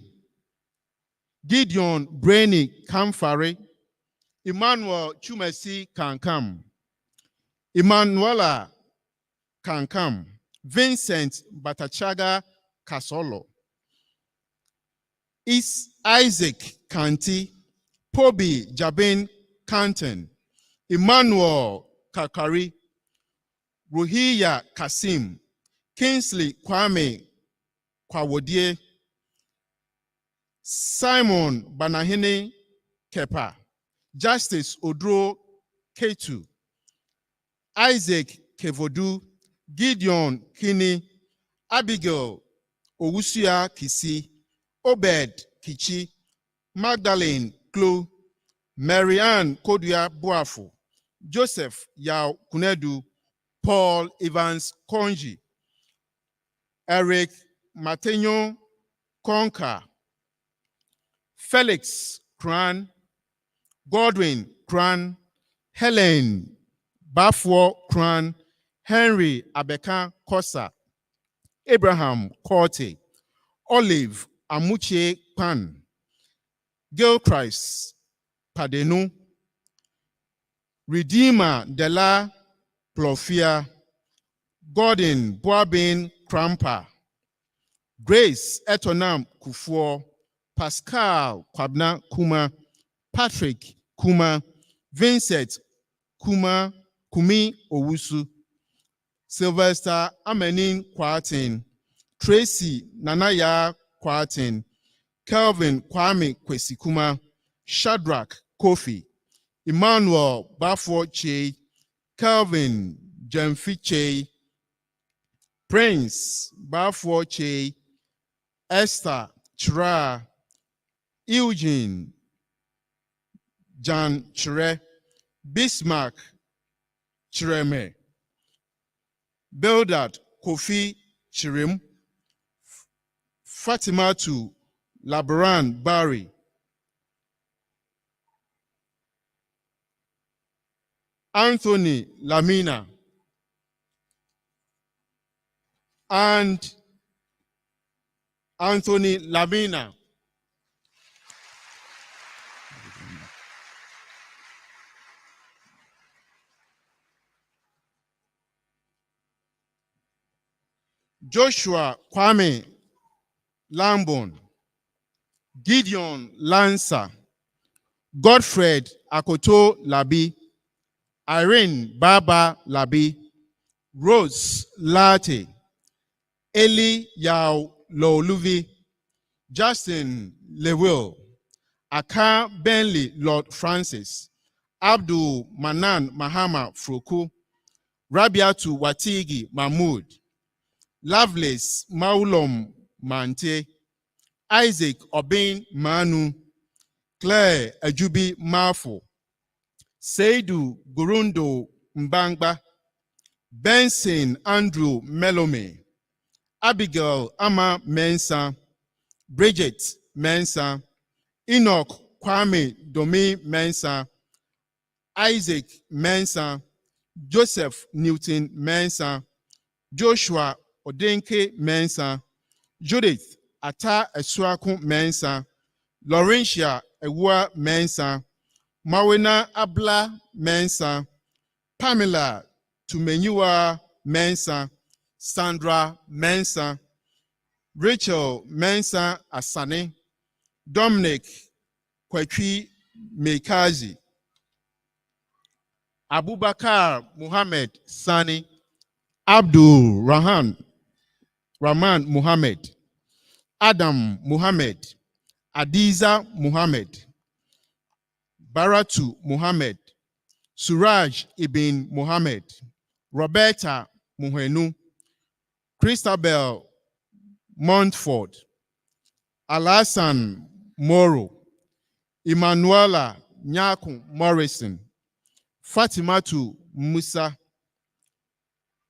Gideon Brainy Kamfare, Emmanuel Chumesi Kankam, Emmanuela Kankam, Vincent Batachaga Kasolo, Isaac Kanti, Pobi Jabin Kanten, Emmanuel Kakari, Ruhiya Kasim, Kingsley Kwame Kwawodie, Simon Banahine Kepa, Justice Odro Ketu, Isaac Kevodu, Gideon Kini, Abigail Owusia Kisi, Obed Kichi, Magdalene Klo, Marianne Kodua Boafo, Joseph Yao Kunedu, Paul Evans Konji, Eric Matenyo Konka, Felix Kran, Godwin Kran, Helen Bafwo Kran, Henry Abeka Kosa, Abraham Korte, Olive Amuche Pan, Gilchrist Padenu, Redeemer Dela Plofia, Gordon Boabin Krampa, Grace Etonam Kufuor, Pascal Kwabna Kuma, Patrick Kuma, Vincent Kuma, Kumi Owusu, Sylvester Amenin Kwatin, Tracy Nanaya Kwatin, Kelvin Kwame Kwesikuma, Shadrach Kofi, Emmanuel Bafo Che, Kelvin Jemfi Che, Prince Bafo Che, Esther Chira, Eugene Jan Chire, Bismarck Chireme, Bildad Kofi Chirim, Fatimatu Labaran Barry, Anthony Lamina, and Anthony Lamina. Joshua Kwame Lambon, Gideon Lancer, Godfred Akoto Labi, Irene Baba Labi, Rose Late, Eli Yao Loluvi, Justin Lewil, Aka Benley Lord Francis, Abdul Manan Mahama Froku, Rabiatu Watigi Mahmoud, Lovelace Maulom Mante, Isaac Obin Manu, Claire Ajubi Mafo, Seidu Gurundo Mbangba, Benson Andrew Melome, Abigail Ama Mensa, Bridget Mensa, Enoch Kwame Domi Mensa, Isaac Mensa, Joseph Newton Mensa, Joshua Odenke Mensa, Judith Ata Esuaku Mensa, Laurentia Ewa Mensa, Mawena Abla Mensa, Pamela Tumenyua Mensa, Sandra Mensa, Rachel Mensa Asane, Dominic Kwekwi Mekazi, Abubakar Muhammad Sani, Abdul Rahan Rahman Muhammad, Adam Muhammad, Adiza Muhammad, Baratu Muhammad, Suraj Ibn Muhammad, Roberta Muhenu, Christabel Montford, Alasan Moro, Emanuela Nyaku Morrison, Fatimatu Musa,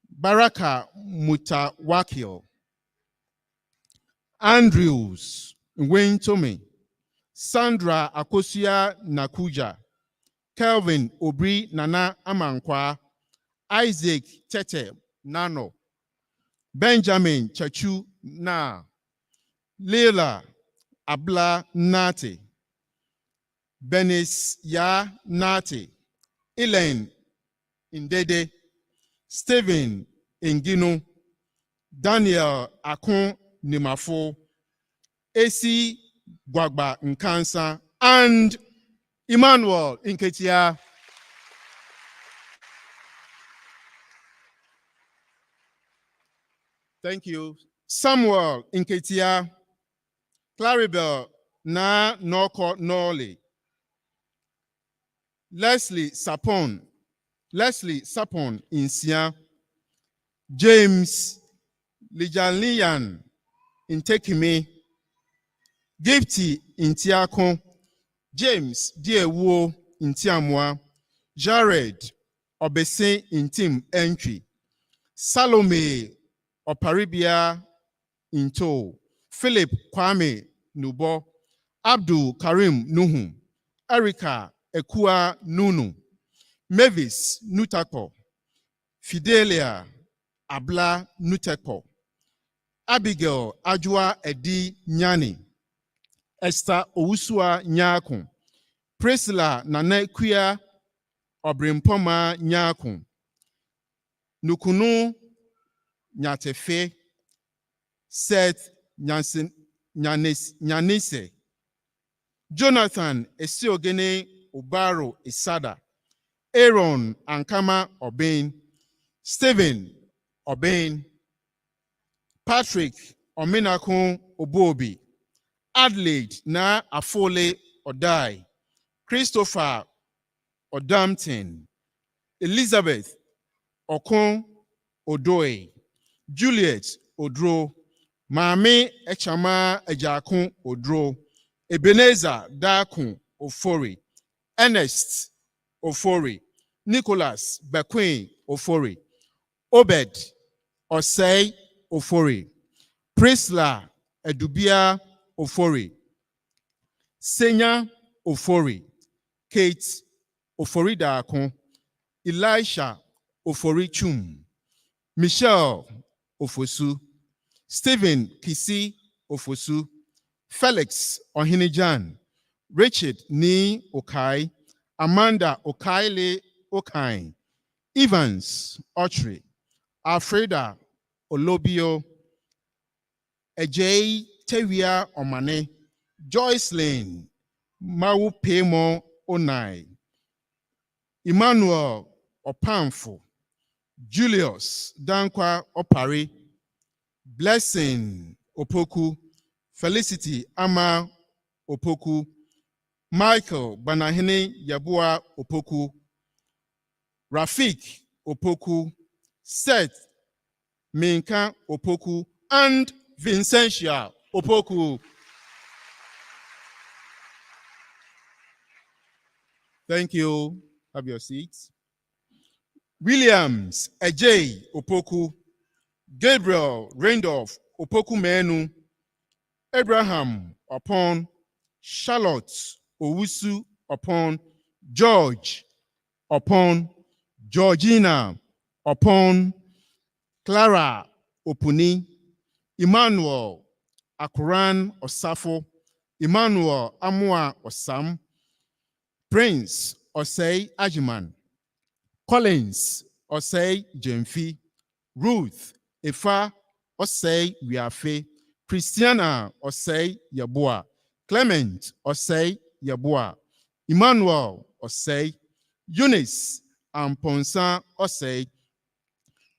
Baraka Mutawakil, Andrews Wayne Sandra Akosia Nakuja, Kelvin Obri Nana Amankwa, Isaac Tete Nano, Benjamin Chachu Na, Leila Abla Nate, Benis Ya Nate, Elaine Indede, Stephen Ingino, Daniel Akon Nimafo, AC Gwagba Nkansa, and Emmanuel Nketia. Thank you. Samuel Nketia, Claribel Na Noko Noli, Leslie Sapon Insia, James Lijanlian Intekime, Gifty Intiako, James Diewo Intiamwa, Jared Obese Intim Entry, Salome Oparibia Into, Philip Kwame Nubo, Abdul Karim Nuhu, Erica Ekua Nunu, Mavis Nutako, Fidelia Abla Nuteko, Abigail Ajua Edi Nyani, Esther Owusua Nyakun, Priscilla Nana Kuya Obrimpoma Nyakun, Nukunu Nyatefe, Seth Nyanise, Jonathan Esiogene Ubaro Isada, Aaron Ankama Obain, Stephen Obain, Patrick Ominakun Obobi, Adelaide Na Afole Odai, Christopher Odampton, Elizabeth Okon Odoe, Juliet Odro, Mame Echama Ejakun Odro, Ebenezer Dakun Ofori, Ernest Ofori, Nicholas Bequin Ofori, Obed Osei Ofori, Prisla Edubia Ofori, Senya Ofori, Kate Ofori Dakun, Elisha Ofori Chum, Michelle Ofosu, Stephen Kisi Ofosu, Felix Ohinijan, Richard Ni Okai, Amanda Okaile Okai, Evans Autry, Alfreda Olobio, Ejay Tewia Omane, Joyce Lane, Mau Pemo Onai, Emmanuel Opamfo, Julius Dankwa Opari, Blessing Opoku, Felicity Ama Opoku, Michael Banahene Yabua Opoku, Rafik Opoku, Seth Minka Opoku, and Vincentia Opoku. Thank you. Have your seats. Williams Ejay Opoku, Gabriel Randolph Opoku Menu, Abraham upon Charlotte Owusu upon George upon Georgina upon Clara Opuni, Emmanuel Akuran Osafo, Emmanuel Amua Osam, Prince Osei Ajiman, Collins Osei Jemfi, Ruth Efa Osei Wiafe, Christiana Osei Yabua, Clement Osei Yabua, Emmanuel Osei, Eunice Amponsa Osei,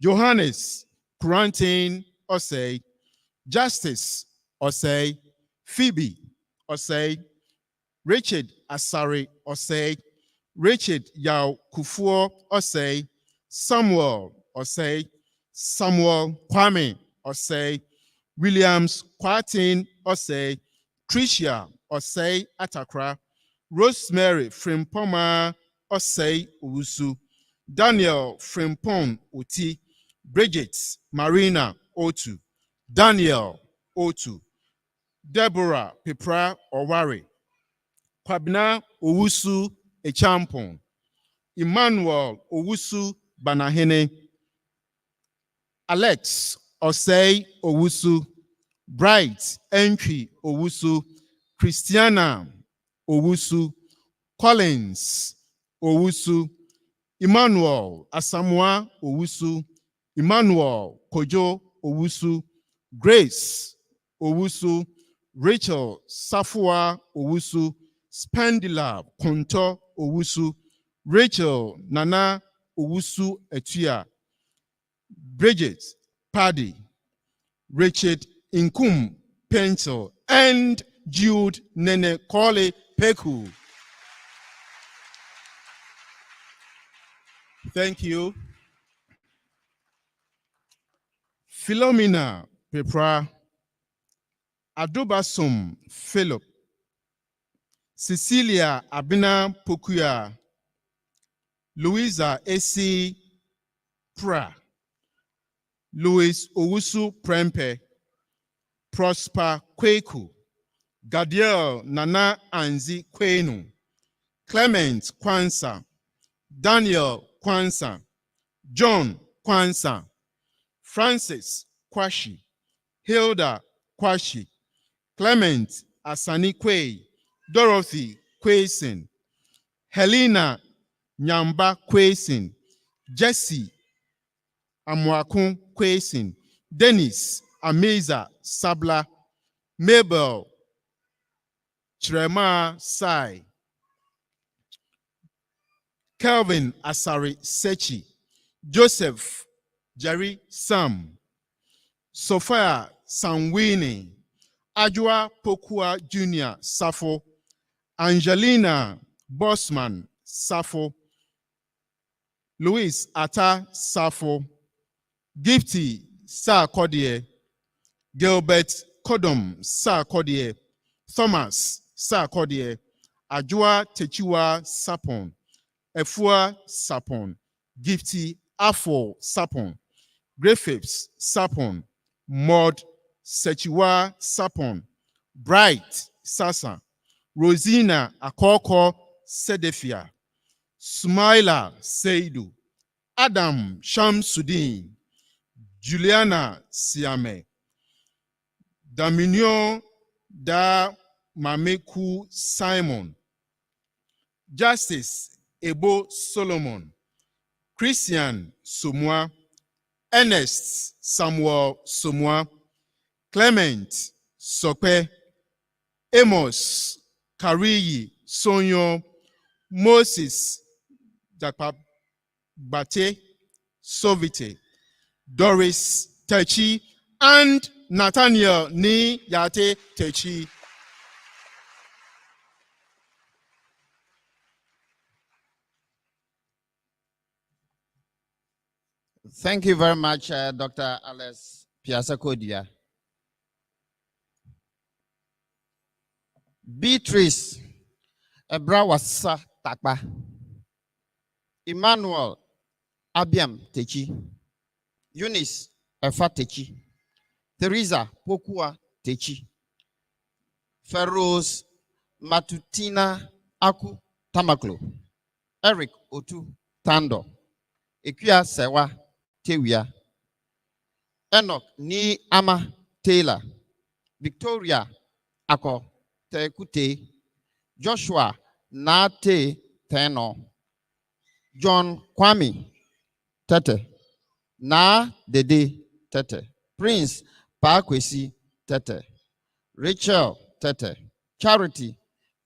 Johannes Quarantine Osei, Justice Osei, Phoebe Osei, Richard Asari Osei, Richard Yao Kufuor Osei, Samuel Osei, Samuel Kwame Osei, Williams Kwatin Osei, Tricia Osei Atakra, Rosemary Frimpoma Osei Uwusu, Daniel Frimpong Uti, Bridget Marina Otu, Daniel Otu, Deborah Pipra Owari, Kwabna Owusu Echampon, Emmanuel Owusu Banahene, Alex Osei Owusu, Bright Entry Owusu, Christiana Owusu, Collins Owusu, Emmanuel Asamoah Owusu, Emmanuel Kojo Owusu, Grace Owusu, Rachel Safua Owusu, Spendila Konto Owusu, Rachel Nana Owusu Etua, Bridget Paddy, Richard Inkum Pencil, and Jude Nene Kole Peku. Thank you. Philomena Pepra, Adobasum Philip, Cecilia Abina Pokuya, Louisa A.C. Pra, Louis Owusu Prempe, Prosper Kweku, Gadiel Nana Anzi Kwenu, Clement Kwansa, Daniel Kwansa, John Kwansa, Francis Kwashi, Hilda Kwashi, Clement Asani Kwe, Dorothy Kwesin, Helena Nyamba Kwesin, Jesse Amwakun Kwesin, Dennis Ameza Sabla, Mabel Trema Sai, Kelvin Asari Sechi, Joseph Jerry Sam, Sophia Sanwini, Ajua Pokua Jr. Safo, Angelina Bossman Safo, Louis Ata Safo, Gifty Sa Kodie, Gilbert Kodom Sa Kodie, Thomas Sa Kodie, Ajua Techiwa Sapon, Efua Sapon, Gifty Afo Sapon, Griffiths Sapon, Maud Sechiwa Sapon, Bright Sasa, Rosina Akoko Sedefia, Smaila Seidu, Adam Shamsuddin, Juliana Siame, Dominion Da Mameku Simon, Justice Ebo Solomon, Christian Somwa, Ernest Samuel Somwa, Clement Sope, Amos Kariyi Sonyo, Moses Jakpabate Sovite, Doris Techi, and Nathaniel Ni Yate Techi. Thank you very much, Dr. Alex Piasakodia. Beatrice Ebrawasa Takba, Emmanuel Abiam Techi, Eunice Efa Techi, Teresa Pokua Techi, Feroz Matutina Aku Tamaklo, Eric Otu Tando, Ekia Sewa Tewia, Enoch Ni Ama Taylor, Victoria Ako Tekute, Joshua Nate Teno, John Kwame Tete, Na Dede Tete, Prince Pakwesi Tete, Rachel Tete, Charity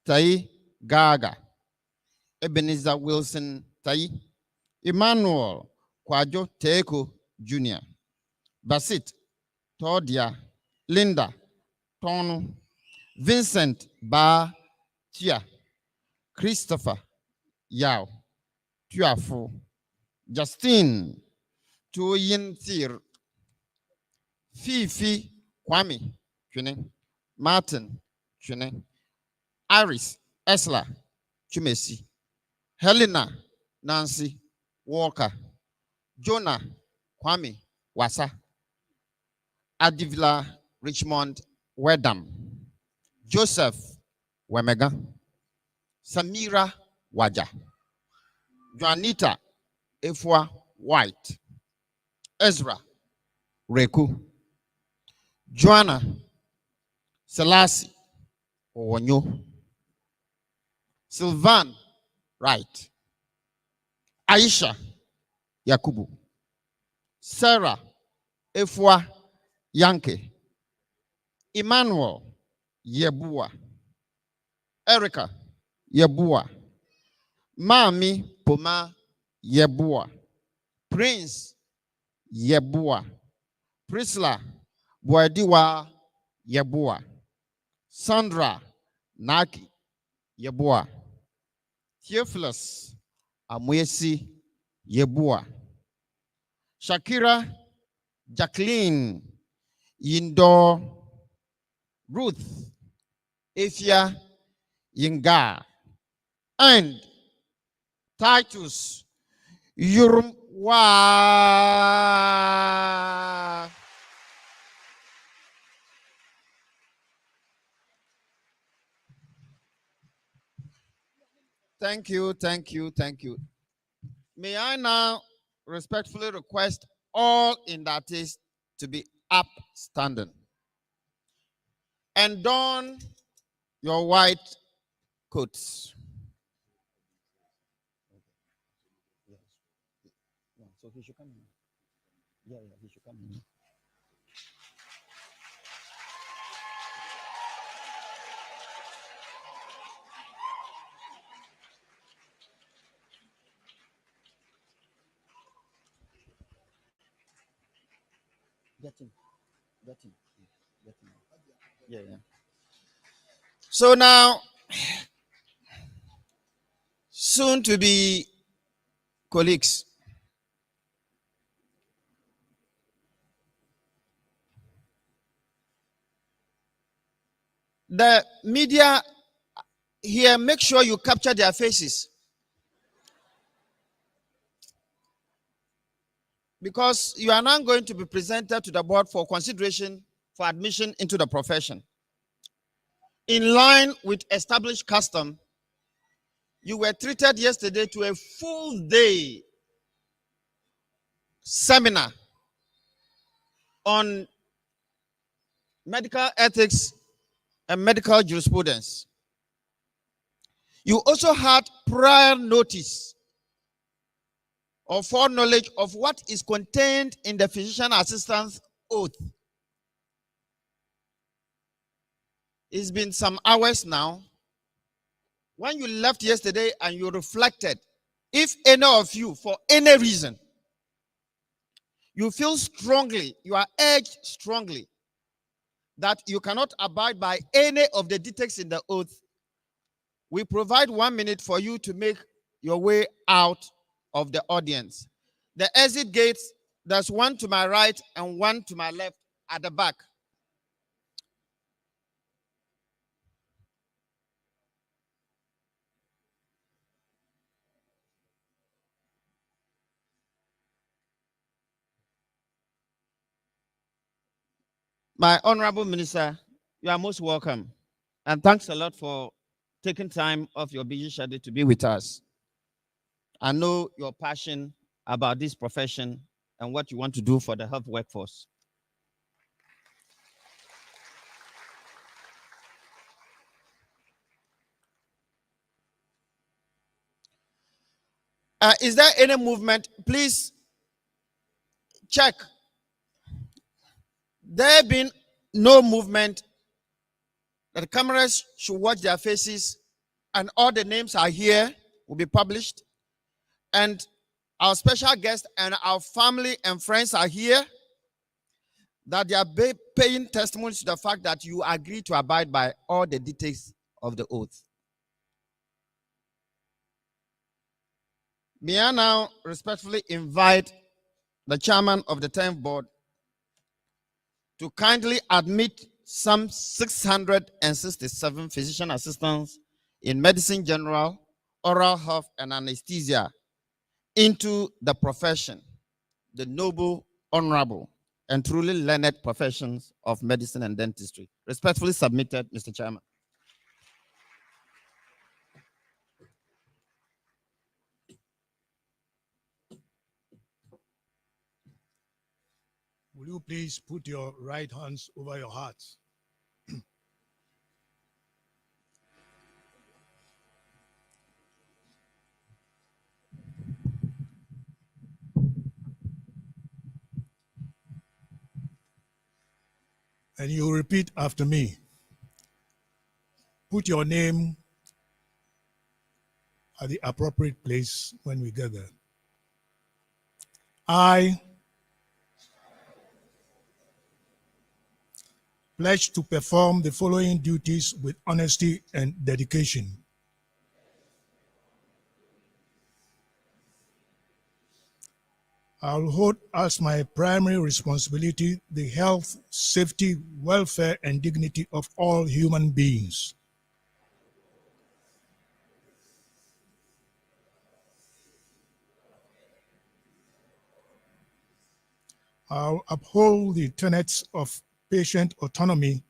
Tai Gaga, Ebenezer Wilson Tai, Emmanuel Kwajo Teko Jr., Basit Todia, Linda Tonu, Vincent Ba Tia, Christopher Yao Tuafu, Justine Tuyin Thir, Fifi Kwame Chune, Martin Chune, Iris Esla Chumesi, Helena Nancy Walker, Jonah Kwame Wasa, Adivla Richmond Wedam, Joseph Wemega, Samira Waja, Juanita Efwa White, Ezra Reku, Joanna Selassie Owonyo, Sylvan Wright, Aisha Yakubu, Sarah Efwa Yankee, Emmanuel Yebua, Erica Yebua, Mami Poma Yebua, Prince Yebua, Priscilla Boadiwa Yebua, Sandra Naki Yebua, Theophilus Amwesi Yebua, Shakira Jacqueline Yindo, Ruth Efia Yinga, and Titus Yurumwa. Thank you, thank you, thank you. May I now respectfully request all inductees to be upstanding and don your white coats. So he should come in. Yeah, he should come in. Get him. Yeah. So now, soon to be colleagues, the media here, make sure you capture their faces, because you are now going to be presented to the board for consideration for admission into the profession. In line with established custom, you were treated yesterday to a full day seminar on medical ethics and medical jurisprudence. You also had prior notice or foreknowledge of what is contained in the physician assistant's oath. It's been some hours now. When you left yesterday and you reflected, if any of you, for any reason, you feel strongly, you are urged strongly that you cannot abide by any of the dictates in the oath, we provide 1 minute for you to make your way out of the audience. The exit gates, there's one to my right and one to my left at the back. My honorable minister, you are most welcome. And thanks a lot for taking time off your busy schedule to be with us. I know your passion about this profession and what you want to do for the health workforce. Is there any movement? Please check. There have been no movement. The cameras should watch their faces, and all the names are here, will be published. And our special guest and our family and friends are here. that they are paying testimony to the fact that you agree to abide by all the details of the oath. May I now respectfully invite the chairman of the 10th board to kindly admit some 667 physician assistants in medicine general, oral health, and anesthesia into the profession, the noble, honorable, and truly learned professions of medicine and dentistry. Respectfully submitted, Mr. Chairman. Will you please put your right hands over your hearts? And you repeat after me. Put your name at the appropriate place when we get there. I pledge to perform the following duties with honesty and dedication. I will hold as my primary responsibility the health, safety, welfare, and dignity of all human beings. I'll uphold the tenets of patient autonomy,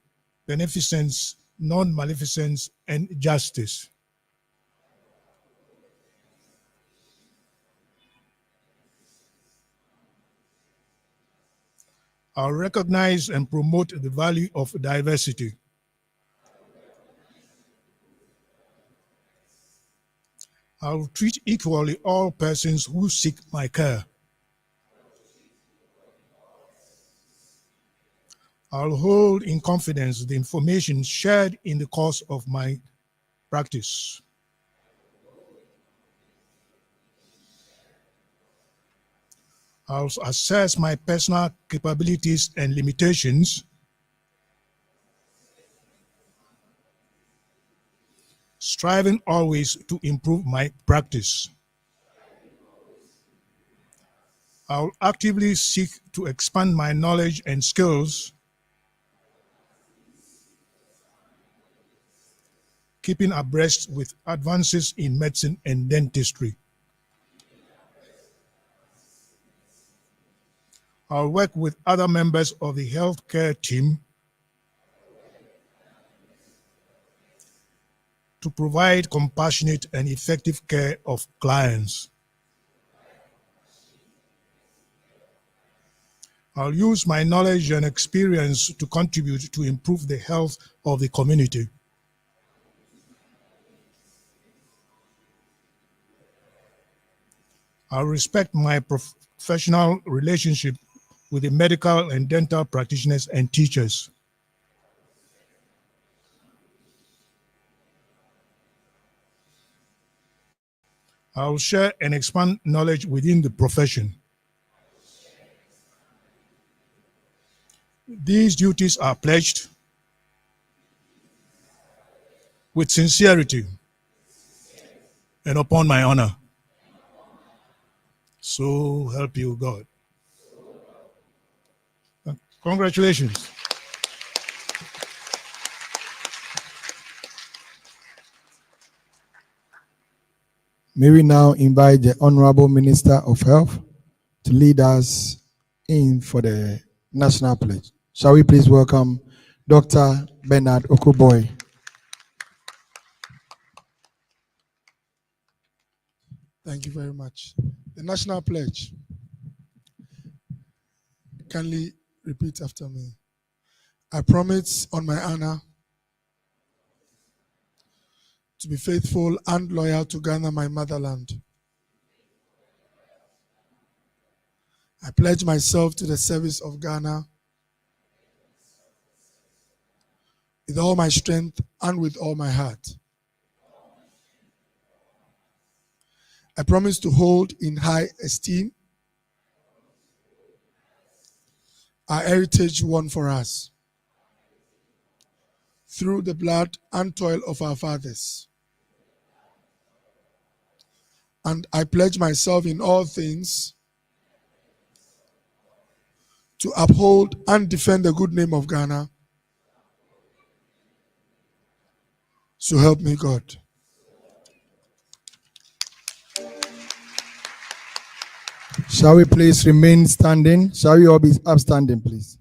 beneficence, non-maleficence, and justice. I'll recognize and promote the value of diversity. I'll treat equally all persons who seek my care. I'll hold in confidence the information shared in the course of my practice. I'll assess my personal capabilities and limitations, striving always to improve my practice. I'll actively seek to expand my knowledge and skills, keeping abreast with advances in medicine and dentistry. I'll work with other members of the healthcare team to provide compassionate and effective care of clients. I'll use my knowledge and experience to contribute to improve the health of the community. I'll respect my professional relationship with the medical and dental practitioners and teachers. I'll share and expand knowledge within the profession. These duties are pledged with sincerity and upon my honor. So help you God. Congratulations. May we now invite the Honorable Minister of Health to lead us in for the National Pledge. Shall we please welcome Dr. Bernard Okuboy. Thank you very much. The National Pledge. Kindly repeat after me. I promise on my honor to be faithful and loyal to Ghana, my motherland. I pledge myself to the service of Ghana with all my strength and with all my heart. I promise to hold in high esteem our heritage won for us through the blood and toil of our fathers. And I pledge myself in all things to uphold and defend the good name of Ghana. So help me God. Shall we please remain standing? Shall we all be upstanding, please?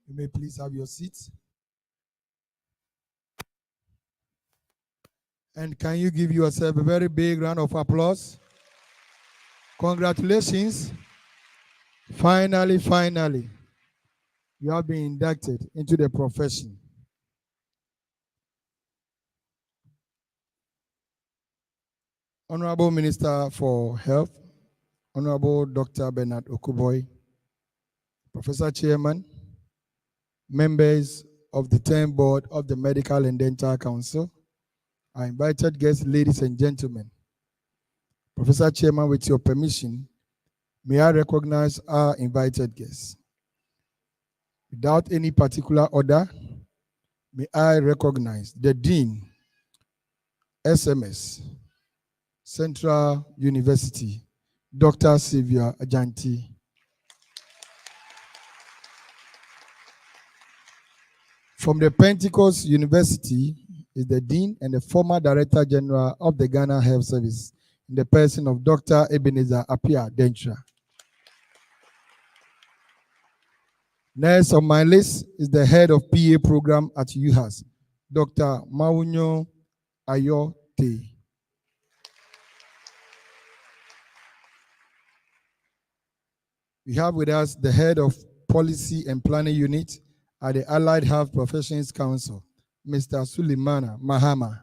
You may please have your seats. And can you give yourself a very big round of applause? Congratulations. Finally, you have been inducted into the profession. Honorable Minister for Health, Honorable Dr. Bernard Okuboy, Professor Chairman, members of the 10th Board of the Medical and Dental Council, our invited guests, ladies and gentlemen. Professor Chairman, with your permission, may I recognize our invited guests. Without any particular order, may I recognize the Dean, SMS, Central University, Dr. Sylvia Ajanti. From the Pentecost University is the Dean and the former Director General of the Ghana Health Service, in the person of Dr. Ebenezer Apia Dentra. Next on my list is the head of PA program at UHAS, Dr. Maunyo Ayote. We have with us the head of policy and planning unit at the Allied Health Professions Council, Mr. Suleimana Mahama.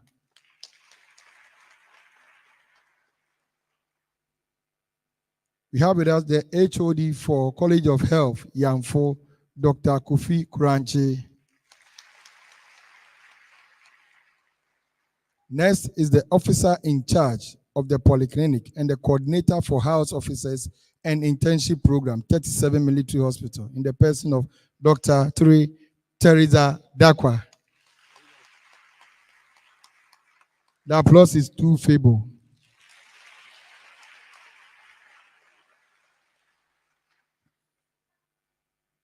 We have with us the HOD for College of Health, Yamfo, Dr. Kofi Kranche. Next is the officer in charge of the polyclinic and the coordinator for house officers and internship program, 37 Military Hospital, in the person of Dr. Teresa Dakwa. The applause is too feeble.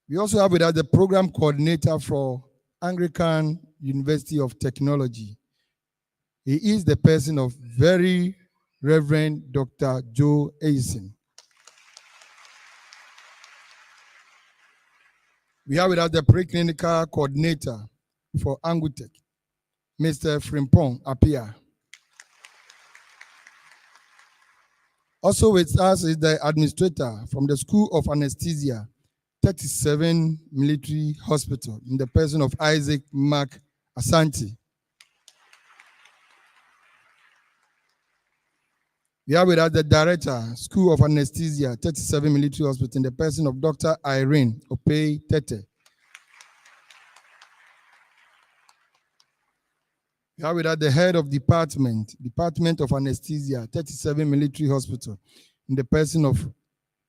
We also have with us the program coordinator for Anglican University of Technology. He is the person of Very Reverend Dr. Joe Eisen. We have with us the preclinical coordinator for Angutech, Mr. Frimpong Apia. Also with us is the administrator from the School of Anesthesia, 37 Military Hospital, in the person of Isaac Mark Asante. We have with us the director, School of Anesthesia, 37 Military Hospital, in the person of Dr. Irene Opey Tete. We have with us the head of Department of Anesthesia, 37 Military Hospital, in the person of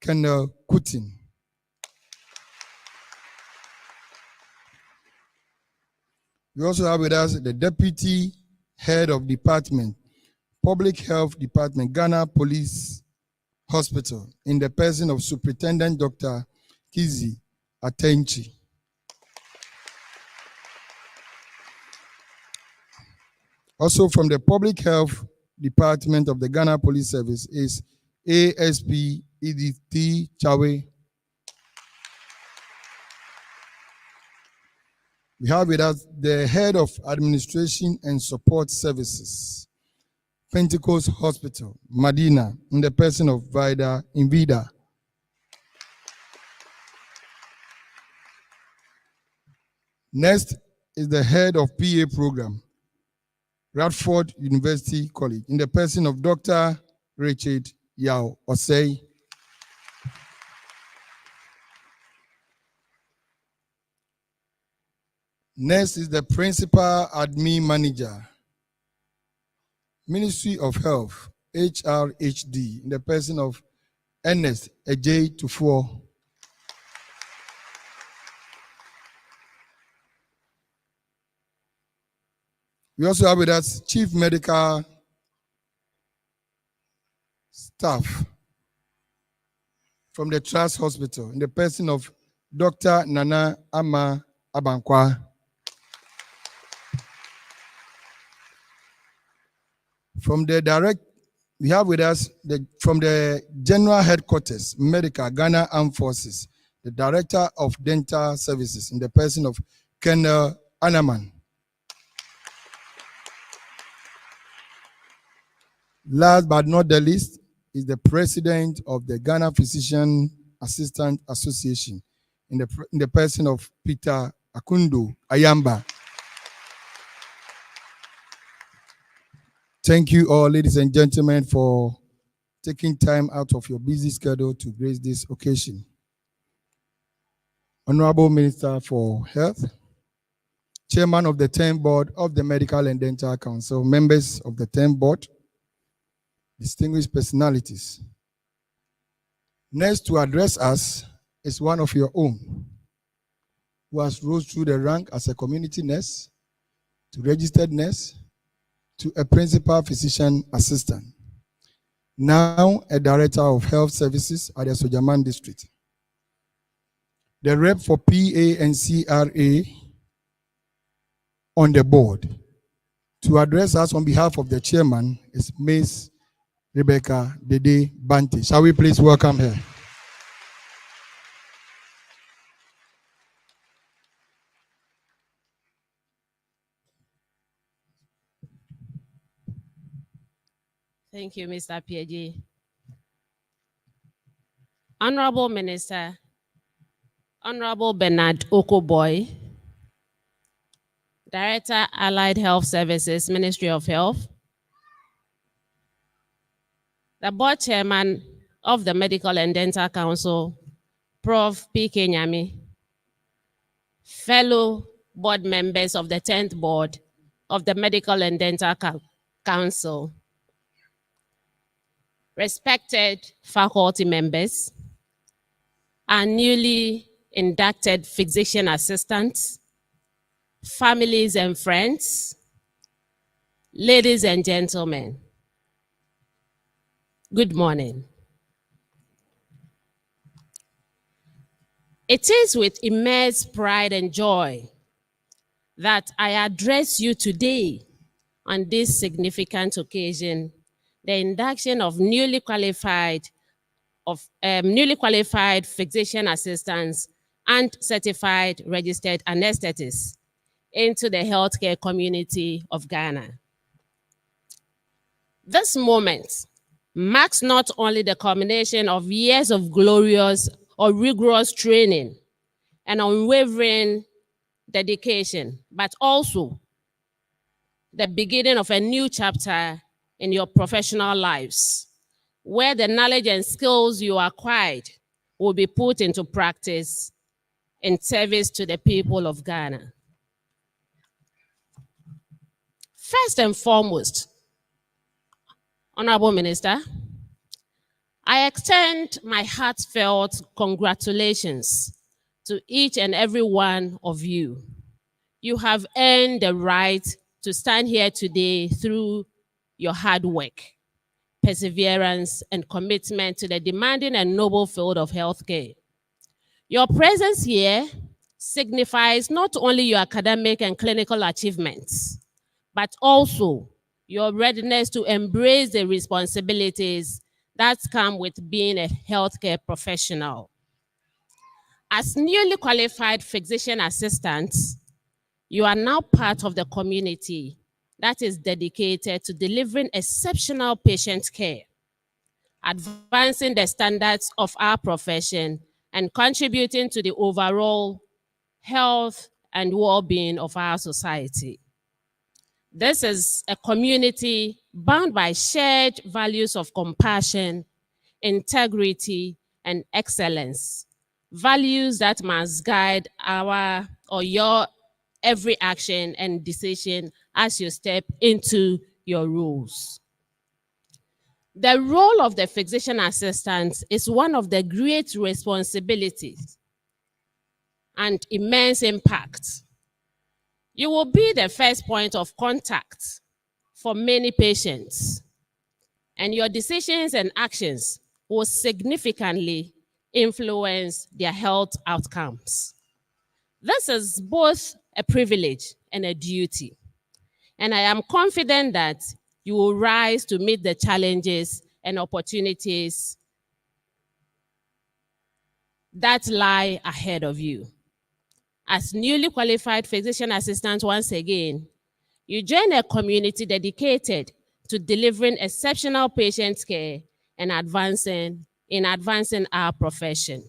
Colonel Kutin. We also have with us the Deputy Head of Department, Public Health Department, Ghana Police Hospital in the person of Superintendent Dr. Kizi Atenchi. Also from the Public Health Department of the Ghana Police Service is ASP Edith Chawe. We have with us the Head of Administration and Support Services, Pentecost Hospital, Medina, in the person of Vida Invida. Next is the Head of PA Program, Radford University College, in the person of Dr. Richard Yao Osei. Next is the Principal Admin Manager, Ministry of Health, HRHD, in the person of Ernest Ejay Tufuo. We also have with us Chief Medical Staff from the Trust Hospital in the person of Dr. Nana Ama Abankwa. From the we have with us from the General Headquarters, Medical Ghana Armed Forces, the Director of Dental Services in the person of Colonel Anaman. Last but not the least is the President of the Ghana Physician Assistant Association in the person of Peter Akundo Ayamba. Thank you all, ladies and gentlemen, for taking time out of your busy schedule to grace this occasion. Honorable Minister for Health, Chairman of the 10th Board of the Medical and Dental Council, members of the 10th Board, distinguished personalities. Next to address us is one of your own, who has rose through the rank as a community nurse, to registered nurse, to a principal physician assistant, now a director of health services at the Sojaman district. The rep for PA and CRA on the board. To address us on behalf of the chairman is Ms. Rebecca Dede Banti. Shall we please welcome her? Thank you, Mr. PAG. Honorable Minister, Honorable Bernard Okoboy, Director, Allied Health Services, Ministry of Health, the Board Chairman of the Medical and Dental Council, Prof. P.K. Nyami, fellow board members of the 10th Board of the Medical and Dental Council, respected faculty members, and newly inducted physician assistants, families and friends, ladies and gentlemen, good morning. It is with immense pride and joy that I address you today on this significant occasion, the induction of newly qualified physician assistants and certified registered anesthetists into the healthcare community of Ghana. This moment marks not only the culmination of years of glorious or rigorous training and unwavering dedication, but also the beginning of a new chapter in your professional lives, where the knowledge and skills you acquired will be put into practice in service to the people of Ghana. First and foremost, Honorable Minister, I extend my heartfelt congratulations to each and every one of you. You have earned the right to stand here today through your hard work. perseverance, and commitment to the demanding and noble field of healthcare. Your presence here signifies not only your academic and clinical achievements, but also your readiness to embrace the responsibilities that come with being a healthcare professional. As newly qualified physician assistants, you are now part of the community that is dedicated to delivering exceptional patient care, advancing the standards of our profession, and contributing to the overall health and well-being of our society. This is a community bound by shared values of compassion, integrity, and excellence, values that must guide our or your every action and decision as you step into your roles. The role of the physician assistant is one of the great responsibilities and immense impact. You will be the first point of contact for many patients, and your decisions and actions will significantly influence their health outcomes. This is both a privilege and a duty, and I am confident that you will rise to meet the challenges and opportunities that lie ahead of you. As newly qualified physician assistants, once again, you join a community dedicated to delivering exceptional patient care and advancing our profession.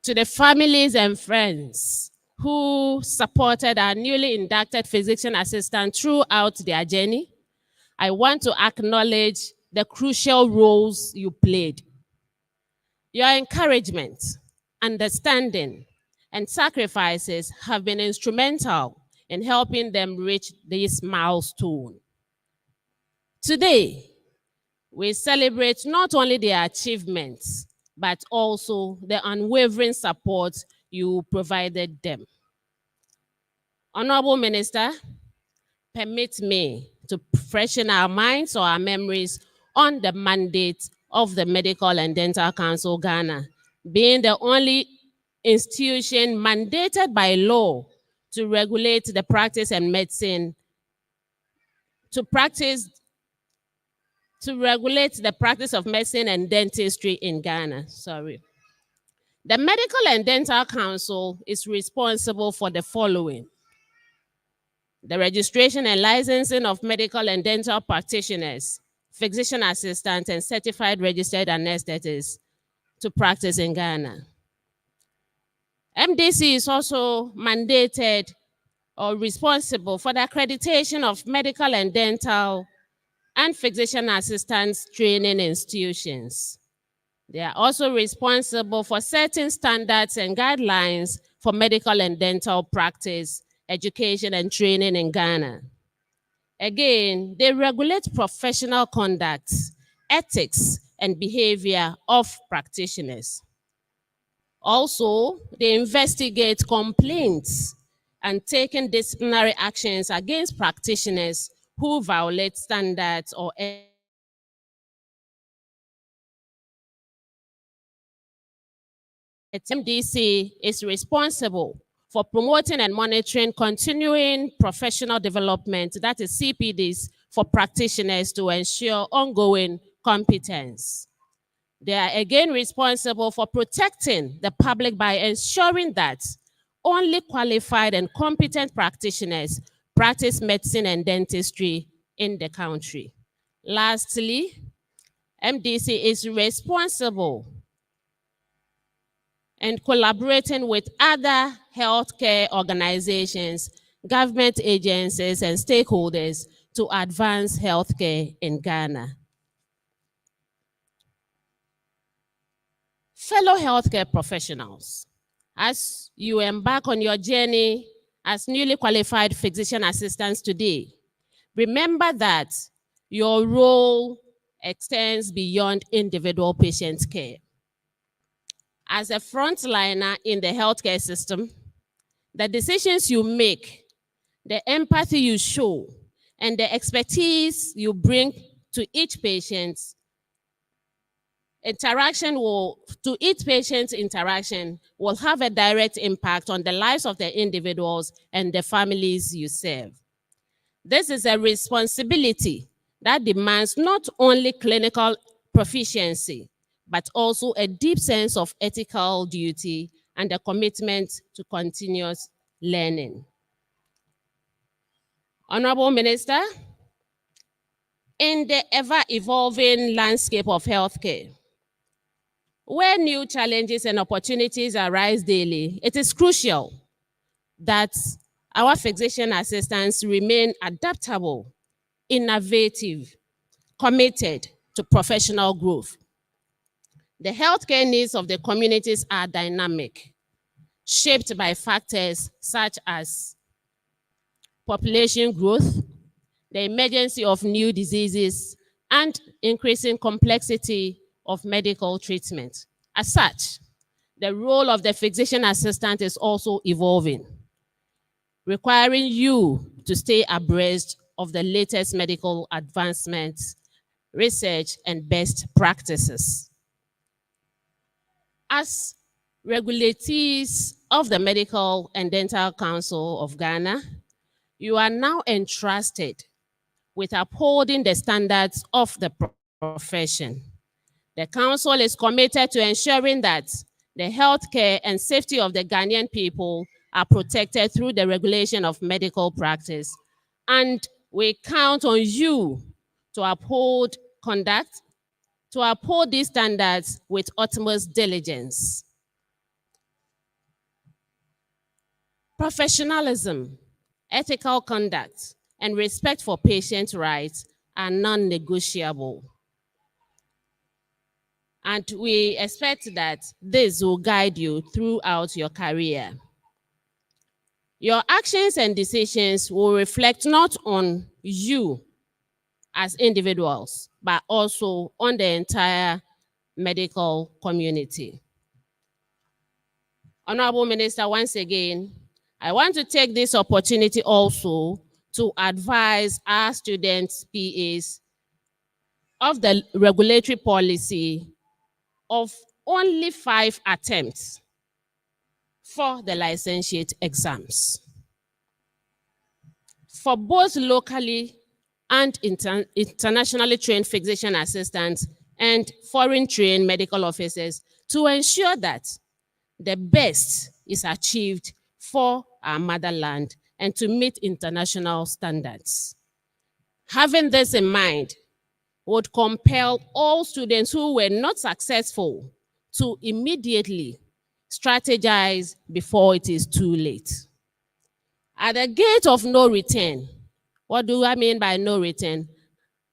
To the families and friends who supported our newly inducted physician assistant throughout their journey, I want to acknowledge the crucial roles you played. Your encouragement, understanding, and sacrifices have been instrumental in helping them reach this milestone. Today, we celebrate not only their achievements, but also the unwavering support you provided them. Honorable Minister, permit me to freshen our minds or our memories on the mandate of the Medical and Dental Council Ghana, being the only institution mandated by law to regulate the practice and medicine, to regulate the practice of medicine and dentistry in Ghana. The Medical and Dental Council is responsible for the following: the registration and licensing of medical and dental practitioners, physician assistants, and certified registered anesthetists to practice in Ghana. MDC is also mandated or responsible for the accreditation of medical and dental and physician assistants training institutions. They are also responsible for setting standards and guidelines for medical and dental practice, education, and training in Ghana. Again, they regulate professional conduct, ethics, and behavior of practitioners. Also, they investigate complaints and take disciplinary actions against practitioners who violate standards or MDC is responsible for promoting and monitoring continuing professional development, that is CPDs, for practitioners to ensure ongoing competence. They are again responsible for protecting the public by ensuring that only qualified and competent practitioners practice medicine and dentistry in the country. Lastly, MDC is responsible and collaborating with other healthcare organizations, government agencies, and stakeholders to advance healthcare in Ghana. Fellow healthcare professionals, as you embark on your journey as newly qualified physician assistants today, remember that your role extends beyond individual patient care. As a frontliner in the healthcare system, the decisions you make, the empathy you show, and the expertise you bring to each patient's interaction will have a direct impact on the lives of the individuals and the families you serve. This is a responsibility that demands not only clinical proficiency, but also a deep sense of ethical duty and a commitment to continuous learning. Honorable Minister, in the ever-evolving landscape of healthcare, where new challenges and opportunities arise daily, it is crucial that our physician assistants remain adaptable, innovative, committed to professional growth. The healthcare needs of the communities are dynamic, shaped by factors such as population growth, the emergence of new diseases, and increasing complexity of medical treatment. As such, the role of the physician assistant is also evolving, requiring you to stay abreast of the latest medical advancements, research, and best practices. As regulatees of the Medical and Dental Council of Ghana, you are now entrusted with upholding the standards of the profession. The council is committed to ensuring that the healthcare and safety of the Ghanaian people are protected through the regulation of medical practice. And we count on you to uphold these standards with utmost diligence. Professionalism, ethical conduct, and respect for patient rights are non-negotiable. And we expect that this will guide you throughout your career. Your actions and decisions will reflect not on you as individuals, but also on the entire medical community. Honorable Minister, once again, I want to take this opportunity also to advise our students, PAs, of the regulatory policy of only 5 attempts for the licentiate exams. For both locally and internationally trained physician assistants and foreign trained medical officers, to ensure that the best is achieved for our motherland and to meet international standards. Having this in mind would compel all students who were not successful to immediately strategize before it is too late. At the gate of no return, what do I mean by no return?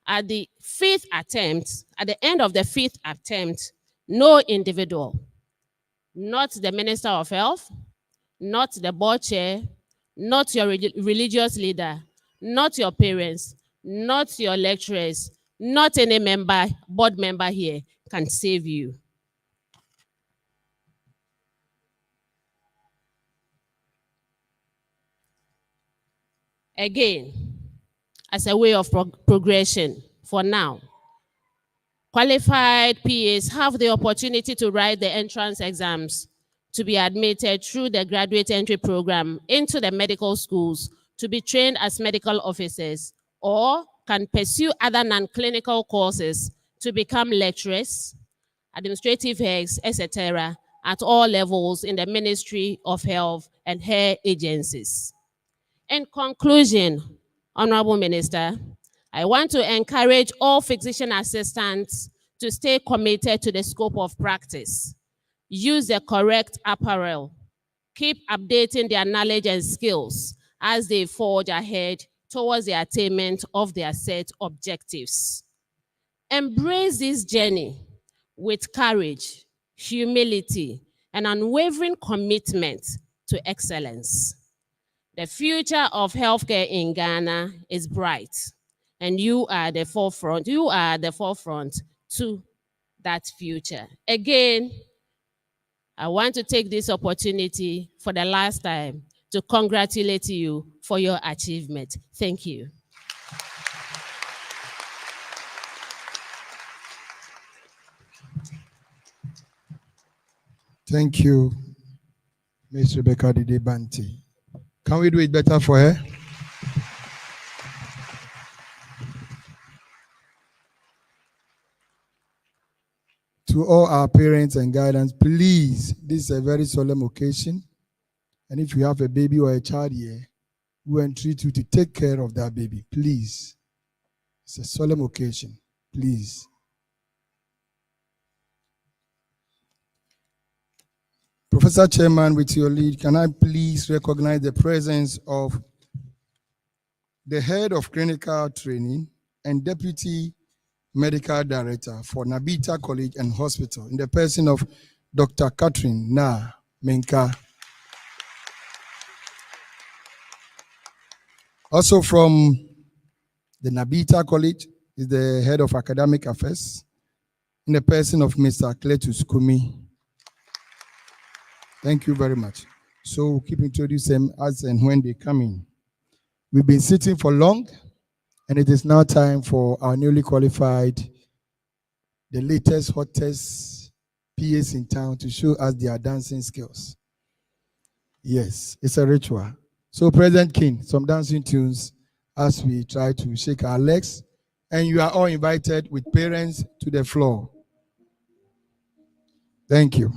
At the 5th attempt, at the end of the 5th attempt, no individual, not the Minister of Health, not the board chair, not your religious leader, not your parents, not your lecturers, not any board member here can save you. Again, as a way of progression for now, qualified PAs have the opportunity to write the entrance exams to be admitted through the graduate entry program into the medical schools to be trained as medical officers, or can pursue other non-clinical courses to become lecturers, administrative heads, etc., at all levels in the Ministry of Health and her agencies. In conclusion, Honorable Minister, I want to encourage all physician assistants to stay committed to the scope of practice, use the correct apparel, keep updating their knowledge and skills as they forge ahead towards the attainment of their set objectives. Embrace this journey with courage, humility, and unwavering commitment to excellence. The future of healthcare in Ghana is bright, and you are the forefront to that future. Again, I want to take this opportunity for the last time to congratulate you for your achievement. Thank you. Thank you, Miss Rebecca Dide Banti. Can we do it better for her? To all our parents and guidance, please, this is a very solemn occasion. And if you have a baby or a child here, we entreat you to take care of that baby, please. It's a solemn occasion, please. Professor Chairman, with your lead, can I please recognize the presence of the head of clinical training and deputy medical director for Narh Bita College and Hospital in the person of Dr. Catherine Narh Menka. Also from the Narh Bita College is the head of academic affairs in the person of Mr. Cletus Kumi. Thank you very much. So we'll keep introducing them as and when they come in. We've been sitting for long, and it is now time for our newly qualified, the latest, hottest PAs in town to show us their dancing skills. Yes, it's a ritual. So President King, some dancing tunes as we try to shake our legs, and you are all invited with parents to the floor. Thank you.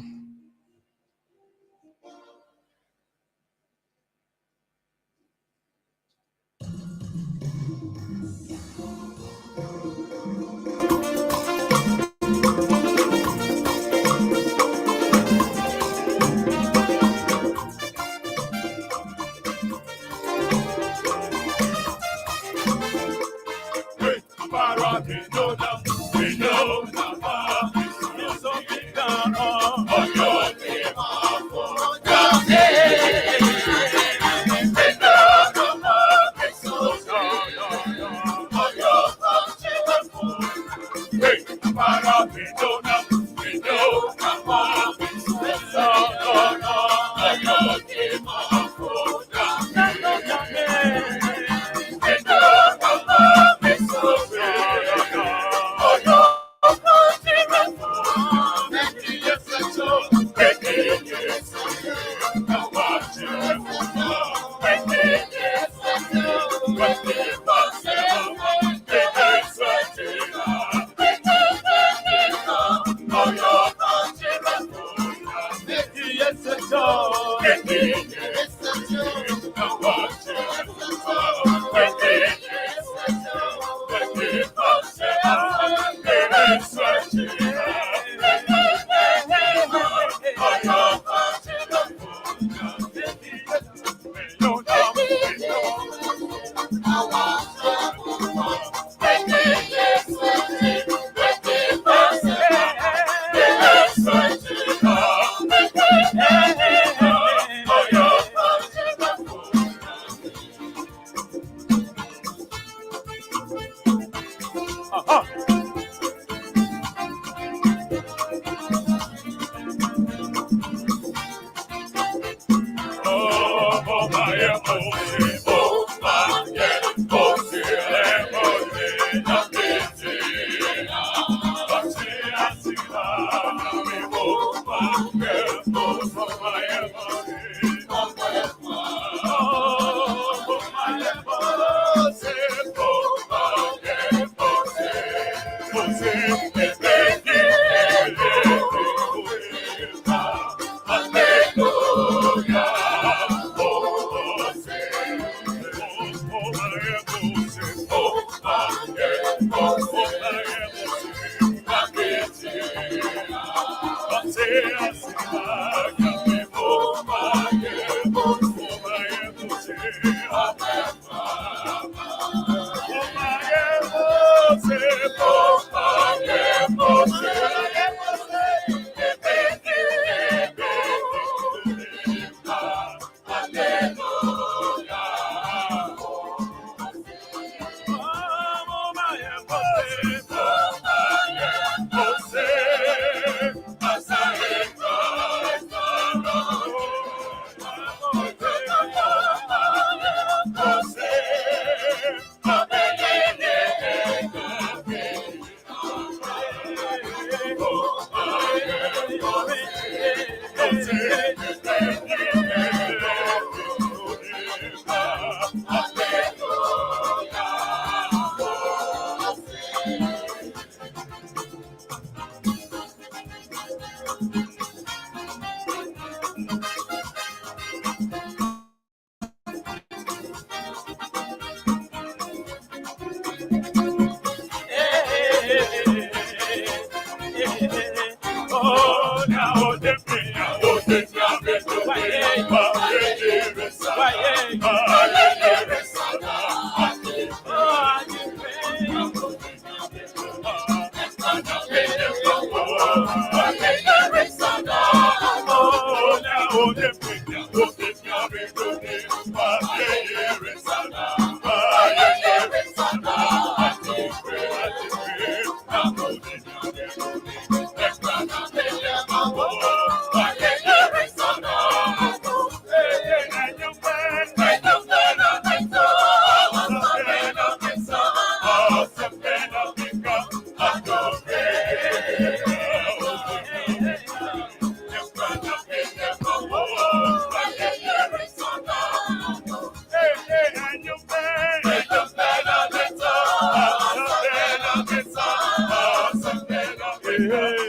Like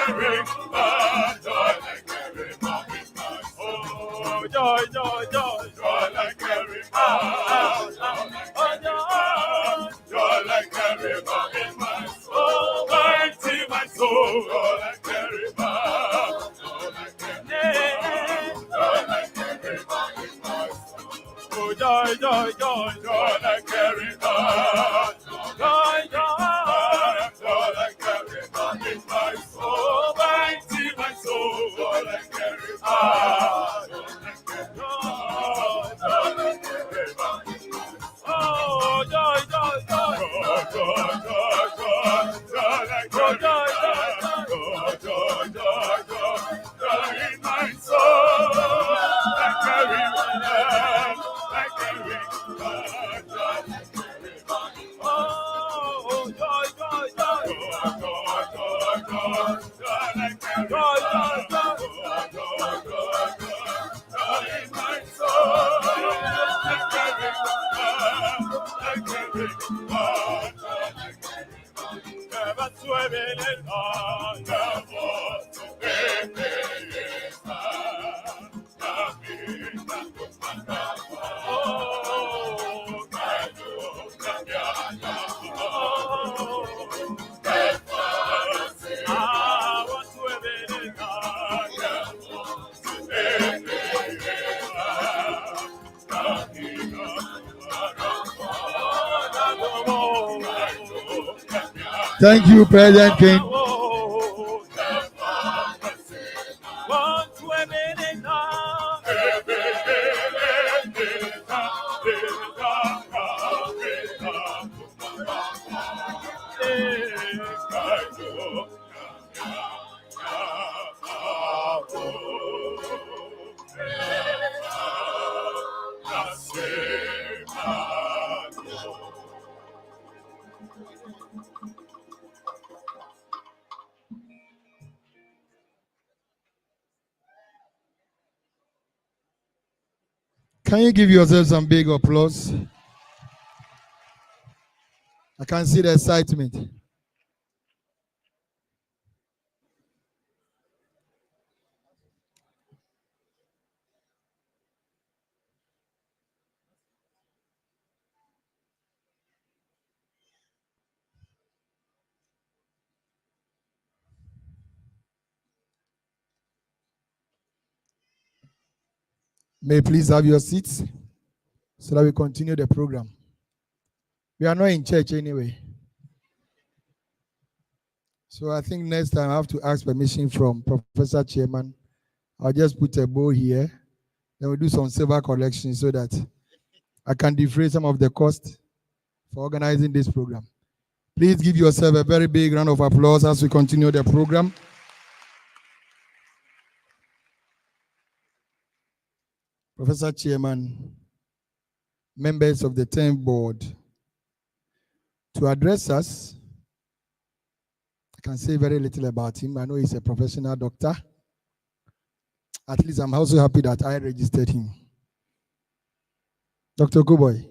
a river, like a river, joy, joy, joy, joy like a river. Joy like a river in my soul, mighty my soul. Joy like a river. Joy like a river in my soul. Oh, joy, joy, joy, joy like a river. Joy, joy, joy like a river in my soul, mighty my soul. Joy like a river. Oh, joy, joy, joy, joy, joy, joy, joy, like joy, joy, joy, joy, joy in my soul, like a river, like a river, joy, like a river. Oh, joy, joy, joy, joy, joy, joy, joy, like a joy, joy, joy, joy, joy in my soul, like a river. Never swimming in Thank you, President King. Can you give yourself some big applause? I can see the excitement. May you please have your seats so that we continue the program. We are not in church anyway. So I think next time I have to ask permission from Professor Chairman. I'll just put a bow here. Then we'll do some silver collection so that I can defray some of the cost for organizing this program. Please give yourself a very big round of applause as we continue the program. Professor Chairman, members of the 10th board, to address us, I can say very little about him. I know he's a professional doctor. At least I'm also happy that I registered him. Dr. Kuboy,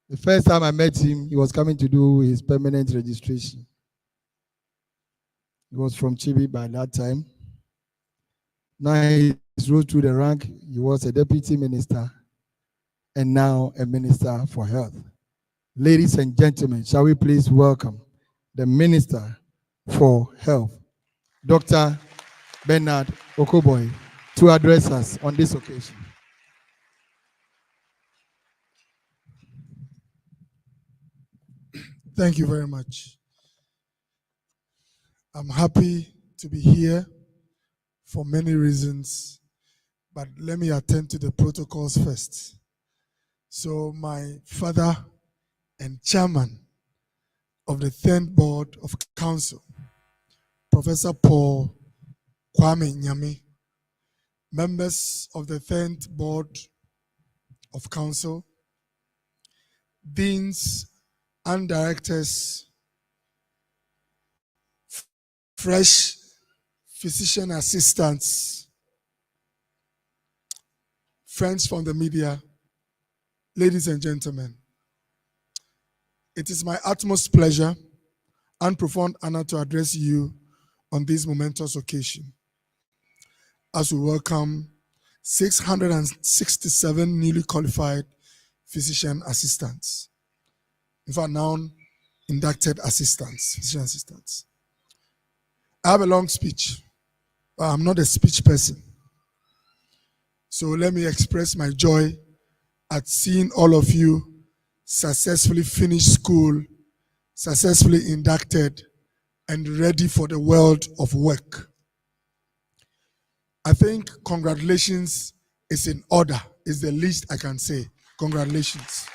the first time I met him, he was coming to do his permanent registration. He was from Chibi by that time. Now he rose through the rank. He was a deputy minister and now a minister for health. Ladies and gentlemen, shall we please welcome the Minister for Health, Dr. Bernard Okoboy, to address us on this occasion. Thank you very much. I'm happy to be here for many reasons, but let me attend to the protocols first. So my father and chairman of the 10th Board of Council, Professor Paul Kwame Nyame, members of the 10th Board of Council, deans and directors, fresh physician assistants, friends from the media, ladies and gentlemen, it is my utmost pleasure and profound honor to address you on this momentous occasion as we welcome 667 newly qualified physician assistants. In fact, now inducted assistants, physician assistants. I have a long speech, but I'm not a speech person. So let me express my joy at seeing all of you successfully finish school, successfully inducted, and ready for the world of work. I think congratulations is in order, is the least I can say. Congratulations.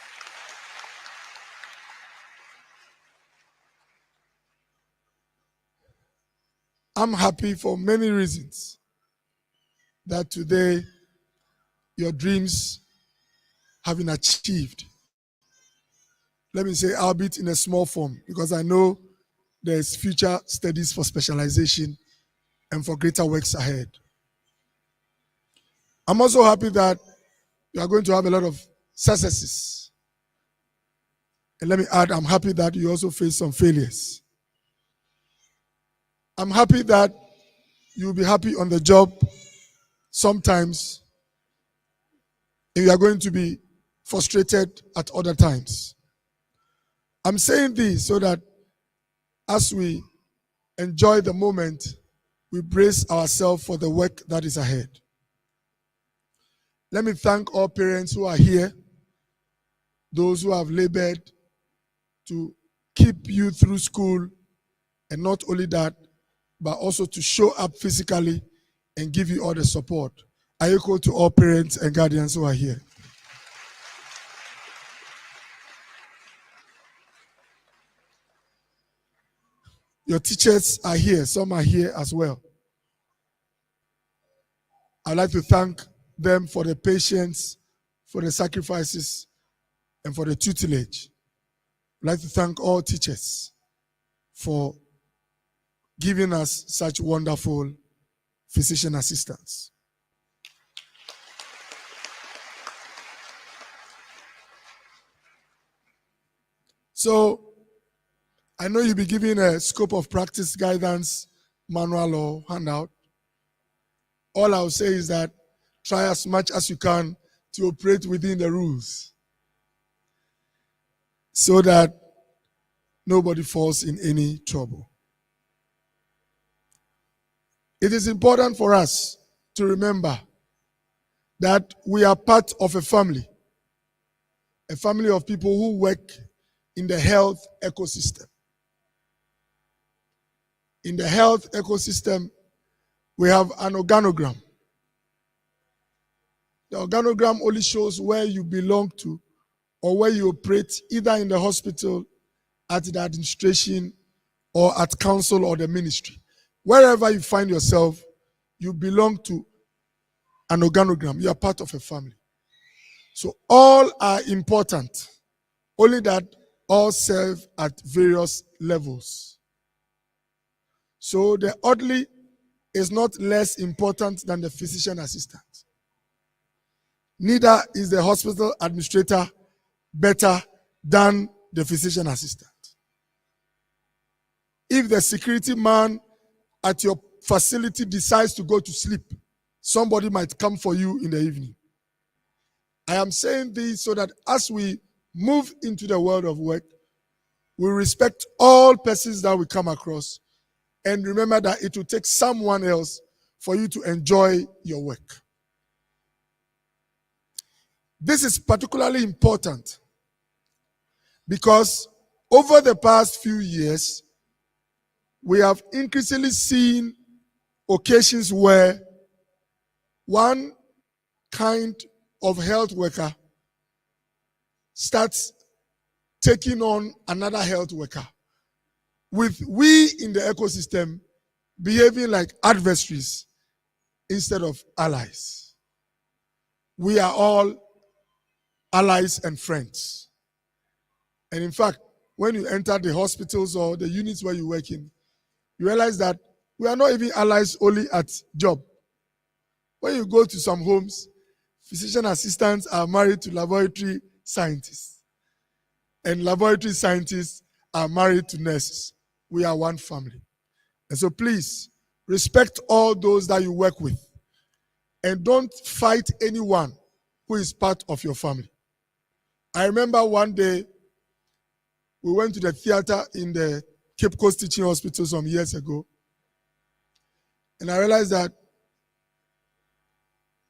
I'm happy for many reasons that today your dreams have been achieved. Let me say, albeit in a small form, because I know there's future studies for specialization and for greater works ahead. I'm also happy that you are going to have a lot of successes. And let me add, I'm happy that you also face some failures. I'm happy that you'll be happy on the job sometimes, and you are going to be frustrated at other times. I'm saying this so that as we enjoy the moment, we brace ourselves for the work that is ahead. Let me thank all parents who are here, those who have labored to keep you through school, and not only that, but also to show up physically and give you all the support. I echo to all parents and guardians who are here. Your teachers are here, some are here as well. I'd like to thank them for the patience, for the sacrifices, and for the tutelage. I'd like to thank all teachers for giving us such wonderful physician assistants. So, I know you'll be given a scope of practice guidance, manual or handout. All I'll say is that try as much as you can to operate within the rules so that nobody falls in any trouble. It is important for us to remember that we are part of a family of people who work in the health ecosystem. In the health ecosystem, we have an organogram. The organogram only shows where you belong to or where you operate, either in the hospital, at the administration, or at council or the ministry. Wherever you find yourself, you belong to an organogram. You are part of a family. So all are important, only that all serve at various levels. So the orderly is not less important than the physician assistant. Neither is the hospital administrator better than the physician assistant. If the security man at your facility decides to go to sleep, somebody might come for you in the evening. I am saying this so that as we move into the world of work, we respect all persons that we come across, and remember that it will take someone else for you to enjoy your work. This is particularly important because over the past few years, we have increasingly seen occasions where one kind of health worker starts taking on another health worker, with we in the ecosystem behaving like adversaries instead of allies. We are all allies and friends. And in fact, when you enter the hospitals or the units where you work in, you realize that we are not even allies only at job. When you go to some homes, physician assistants are married to laboratory scientists, and laboratory scientists are married to nurses. We are one family. And so please, respect all those that you work with. and don't fight anyone who is part of your family. I remember one day we went to the theater in the Cape Coast Teaching Hospital some years ago, and I realized that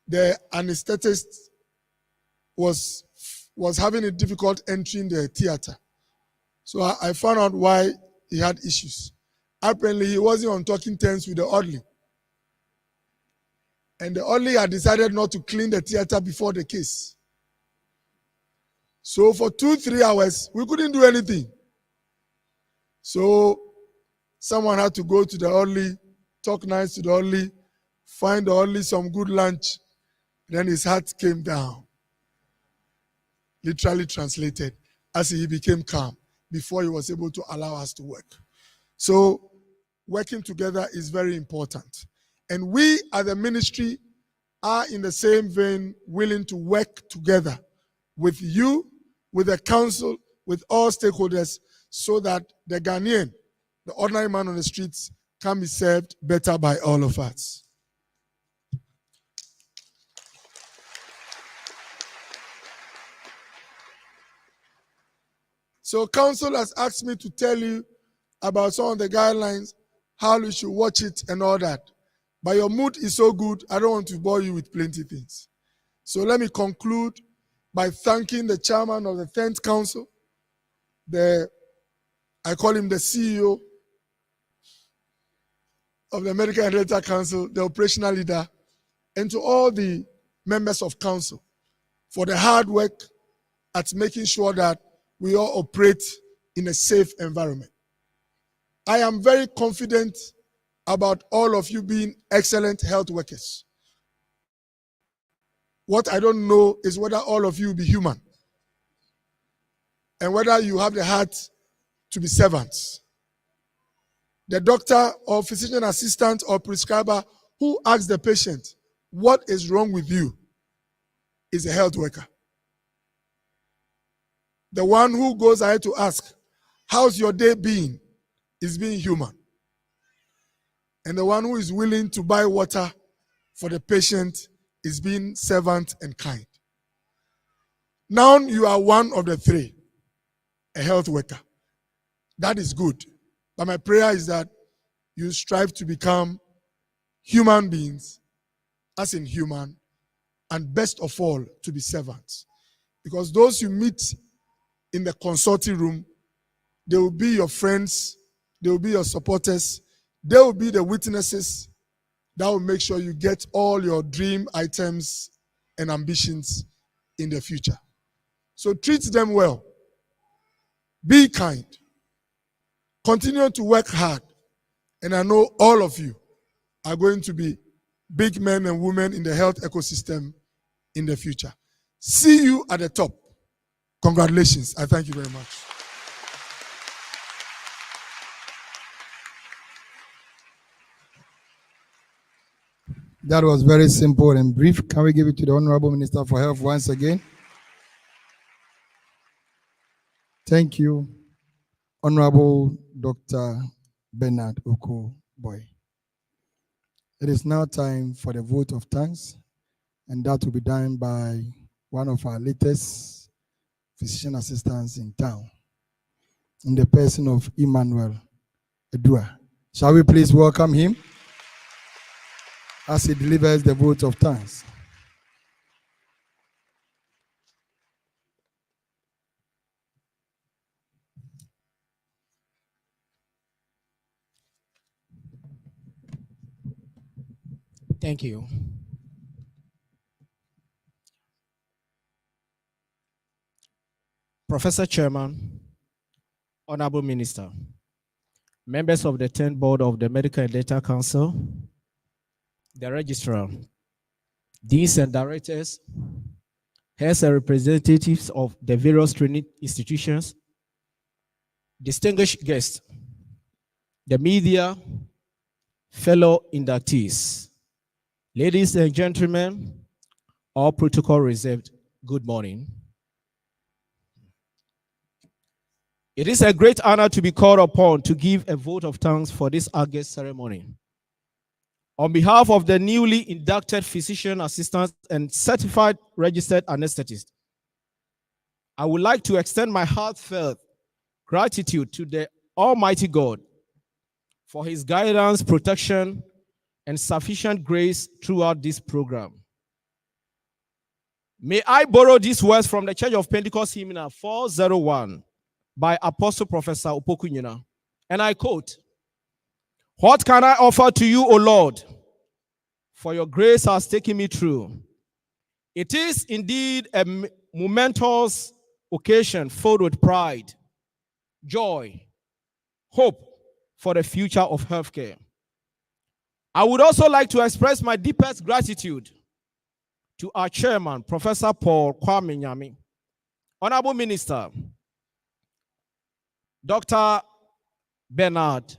the anesthetist was having a difficult entering the theater. So I found out why he had issues. Apparently, he wasn't on talking terms with the orderly. And the orderly had decided not to clean the theater before the case. So for 2-3 hours, we couldn't do anything. So someone had to go to the orderly, talk nice to the orderly, find the orderly some good lunch. Then his heart came down. Literally translated, as he became calm before he was able to allow us to work. So working together is very important. And we as a ministry are in the same vein willing to work together with you, with the council, with all stakeholders, so that the Ghanaian, the ordinary man on the streets, can be served better by all of us. So council has asked me to tell you about some of the guidelines, how you should watch it and all that. But your mood is so good, I don't want to bore you with plenty things. So let me conclude by thanking the chairman of the 10th Council, I call him the CEO of the Medical and Dental Council, the operational leader, and to all the members of council for the hard work at making sure that we all operate in a safe environment. I am very confident about all of you being excellent health workers. What I don't know is whether all of you will be human and whether you have the heart to be servants. The doctor or physician assistant or prescriber who asks the patient, what is wrong with you, is a health worker. The one who goes ahead to ask, how's your day been, is being human. And the one who is willing to buy water for the patient is being servant and kind. Now you are one of the three, a health worker. That is good. But my prayer is that you strive to become human beings, as in human, and best of all, to be servants. Because those you meet in the consulting room, they will be your friends, they will be your supporters, they will be the witnesses that will make sure you get all your dream items and ambitions in the future. So treat them well. Be kind. Continue to work hard. And I know all of you are going to be big men and women in the health ecosystem in the future. See you at the top. Congratulations. I thank you very much. That was very simple and brief. Can we give it to the Honorable Minister for Health once again? Thank you, Honorable Dr. Bernard Oko-Boy. It is now time for the vote of thanks, and that will be done by one of our latest physician assistants in town, in the person of Emmanuel Edua. Shall we please welcome him as he delivers the vote of thanks? Thank you. Professor Chairman, Honorable Minister, members of the 10th Board of the Medical and Dental Council, the Registrar, Deans and Directors, heads and representatives of the various training institutions, distinguished guests, the media, fellow inductees, ladies and gentlemen, all protocol reserved, good morning. It is a great honor to be called upon to give a vote of thanks for this August ceremony. On behalf of the newly inducted physician assistants and certified registered anesthetists, I would like to extend my heartfelt gratitude to the Almighty God for his guidance, protection, and sufficient grace throughout this program. May I borrow these words from the Church of Pentecost Hymnal 401 by Apostle Professor Opokunyina. And I quote, "What can I offer to you, O Lord? For your grace has taken me through. It is indeed a momentous occasion filled with pride, joy, hope for the future of healthcare. I would also like to express my deepest gratitude to our chairman, Professor Paul Kwame Nyame, Honorable Minister, Dr. Bernard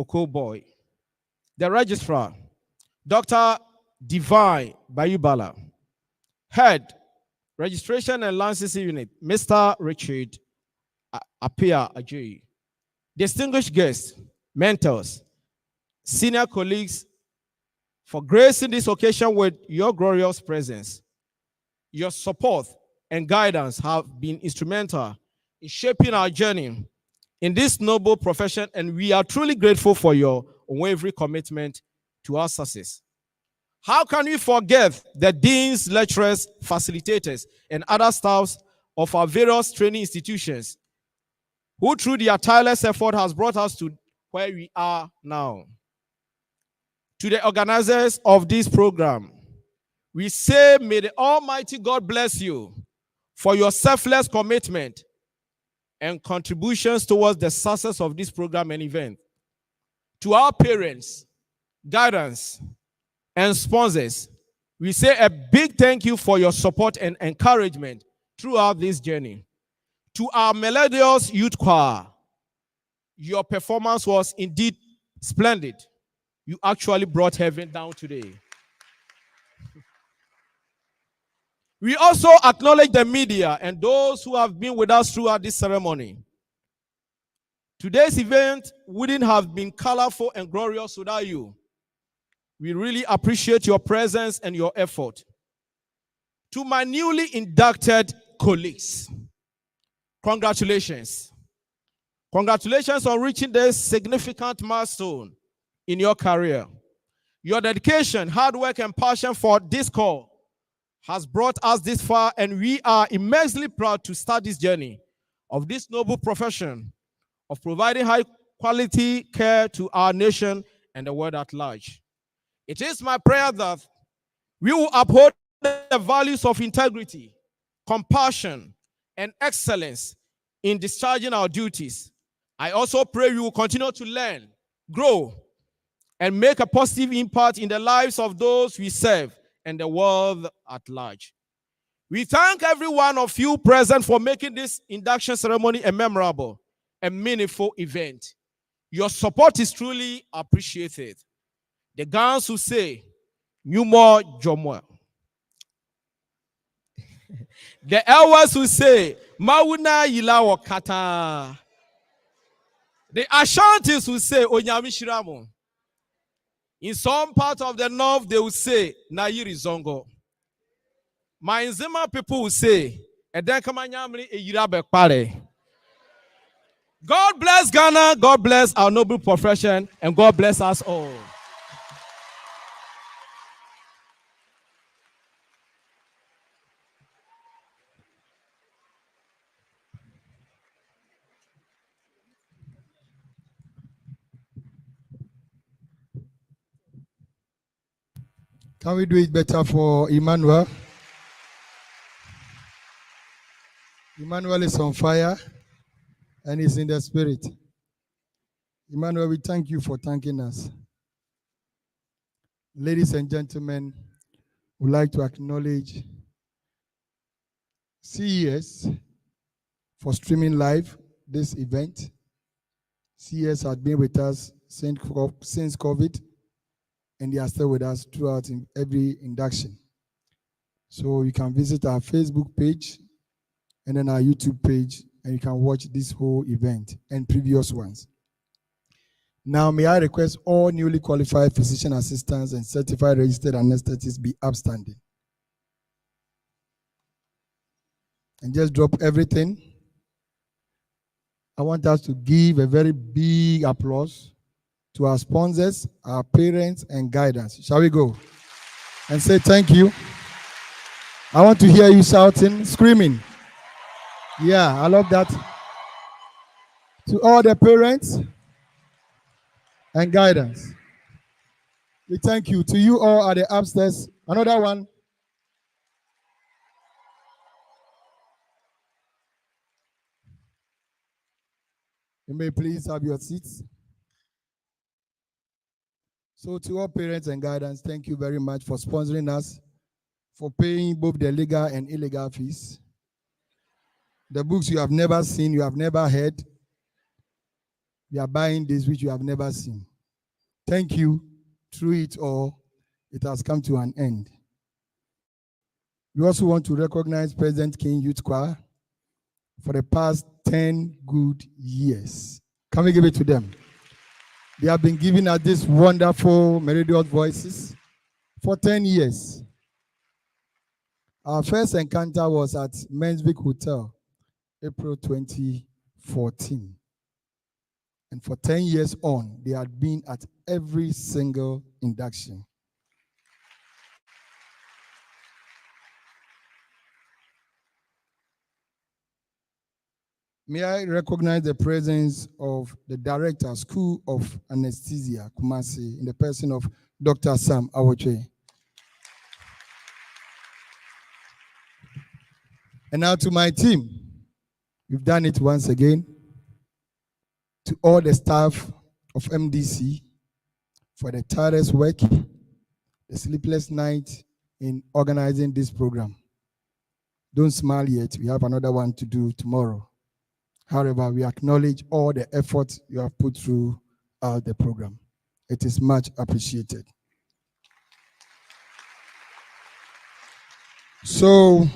Okoboy, the Registrar, Dr. Divine Bayubala, Head, Registration and Licensing Unit, Mr. Richard Apia Ajoyi, distinguished guests, mentors, senior colleagues, for gracing this occasion with your glorious presence. Your support and guidance have been instrumental in shaping our journey in this noble profession, and we are truly grateful for your unwavering commitment to our success. How can we forget the deans, lecturers, facilitators, and other staffs of our various training institutions who through their tireless effort has brought us to where we are now? To the organizers of this program, we say, may the Almighty God bless you for your selfless commitment and contributions towards the success of this program and event. To our parents, guidance, and sponsors, we say a big thank you for your support and encouragement throughout this journey. To our melodious youth choir, your performance was indeed splendid. You actually brought heaven down today. We also acknowledge the media and those who have been with us throughout this ceremony. Today's event wouldn't have been colorful and glorious without you. We really appreciate your presence and your effort. To my newly inducted colleagues, congratulations. Congratulations on reaching this significant milestone in your career. Your dedication, hard work, and passion for this call has brought us this far, and we are immensely proud to start this journey of this noble profession of providing high quality care to our nation and the world at large. It is my prayer that we will uphold the values of integrity, compassion, and excellence in discharging our duties. I also pray we will continue to learn, grow, and make a positive impact in the lives of those we serve and the world at large. We thank every one of you present for making this induction ceremony a memorable and meaningful event. Your support is truly appreciated. The Ghanaians who say, "Nyumo Jomo." The Elwas who say, "Mauna Yilawo Kata." The Ashantis who say, "Onyami Shiramu." In some part of the north, they will say, "Nayiri Zongo." My Nzima people will say, "Edenkamanyamri Eyirabekpare." God bless Ghana, God bless our noble profession, and God bless us all. Can we do it better for Emmanuel? Emmanuel is on fire and is in the spirit. Emmanuel, we thank you for thanking us. Ladies and gentlemen, we'd like to acknowledge CES for streaming live this event. CES has been with us since COVID, and they are still with us throughout in every induction. So you can visit our Facebook page and then our YouTube page, and you can watch this whole event and previous ones. Now, may I request all newly qualified physician assistants and certified registered anesthetists be upstanding. And just drop everything. I want us to give a very big applause to our sponsors, our parents, and guidance. Shall we go? And say thank you. I want to hear you shouting, screaming. Yeah, I love that. To all the parents and guidance, we thank you. To you all at the upstairs. Another one. You may please have your seats. So to all parents and guidance, thank you very much for sponsoring us, for paying both the legal and illegal fees. The books you have never seen, you have never heard. You are buying this which you have never seen. Thank you. Through it all, it has come to an end. We also want to recognize President King Youth Choir for the past 10 good years. Can we give it to them? They have been giving us these wonderful melodious voices for 10 years. Our first encounter was at Menswick Hotel, April 2014. And for 10 years on, they had been at every single induction. May I recognize the presence of the Director, School of Anesthesia, Kumasi, in the person of Dr. Sam Awoche. And now to my team. We've done it once again. To all the staff of MDC for the tireless work, the sleepless night in organizing this program. Don't smile yet. We have another one to do tomorrow. However, we acknowledge all the effort you have put through the program. It is much appreciated. So,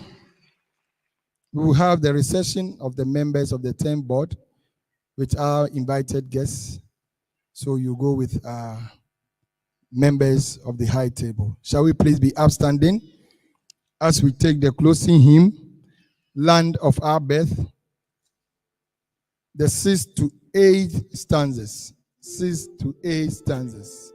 we will have the reception of the members of the 10 board, which are invited guests. So you go with members of the high table. Shall we please be upstanding as we take the closing hymn, Land of Our Birth, the 6 to 8 stanzas. 6 to 8 stanzas.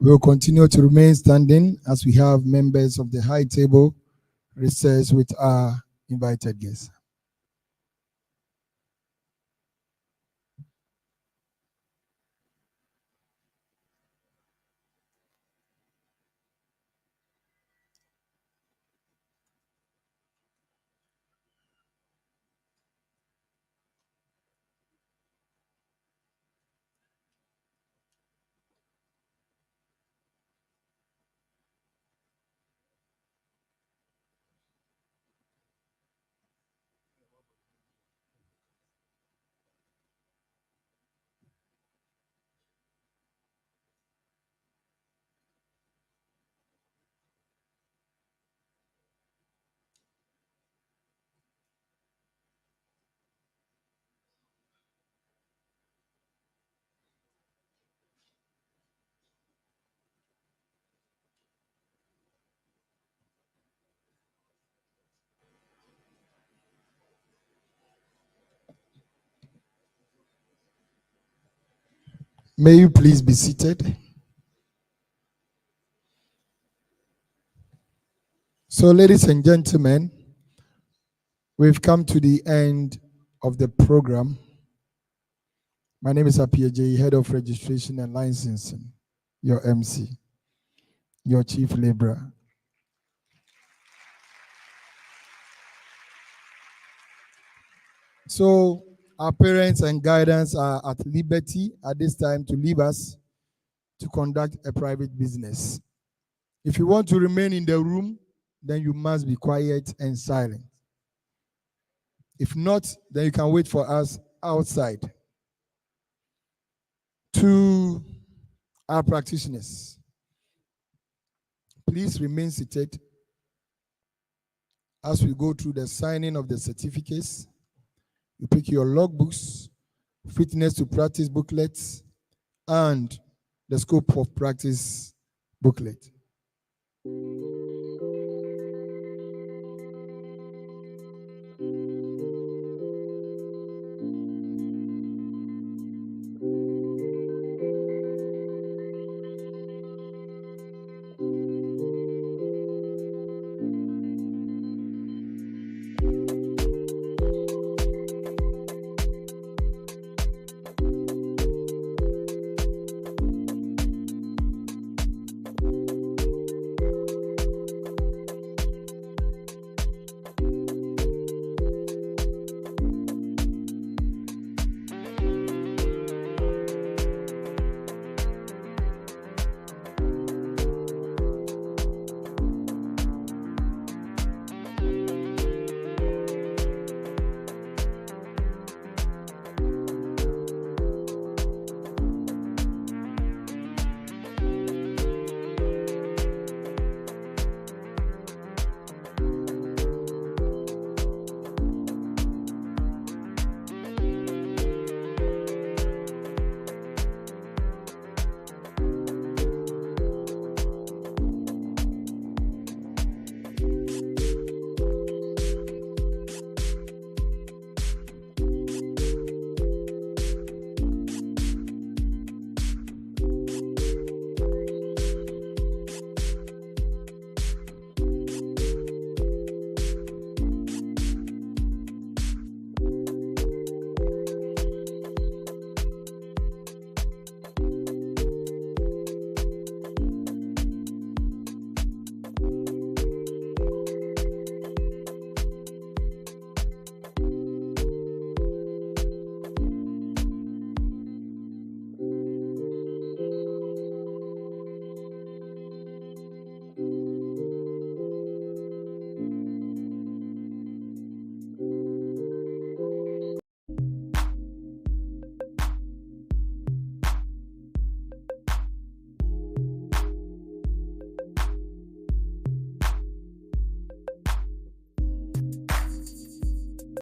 We'll continue to remain standing as we have members of the high table recess with our invited guests. May you please be seated. So, ladies and gentlemen, we've come to the end of the program. My name is Apieje, Head of Registration and Licensing, your MC, your Chief Laborer. So, our parents and guidance are at liberty at this time to leave us to conduct a private business. If you want to remain in the room, then you must be quiet and silent. If not, then you can wait for us outside. To our practitioners, please remain seated as we go through the signing of the certificates. You pick your logbooks, fitness to practice booklets, and the scope of practice booklet.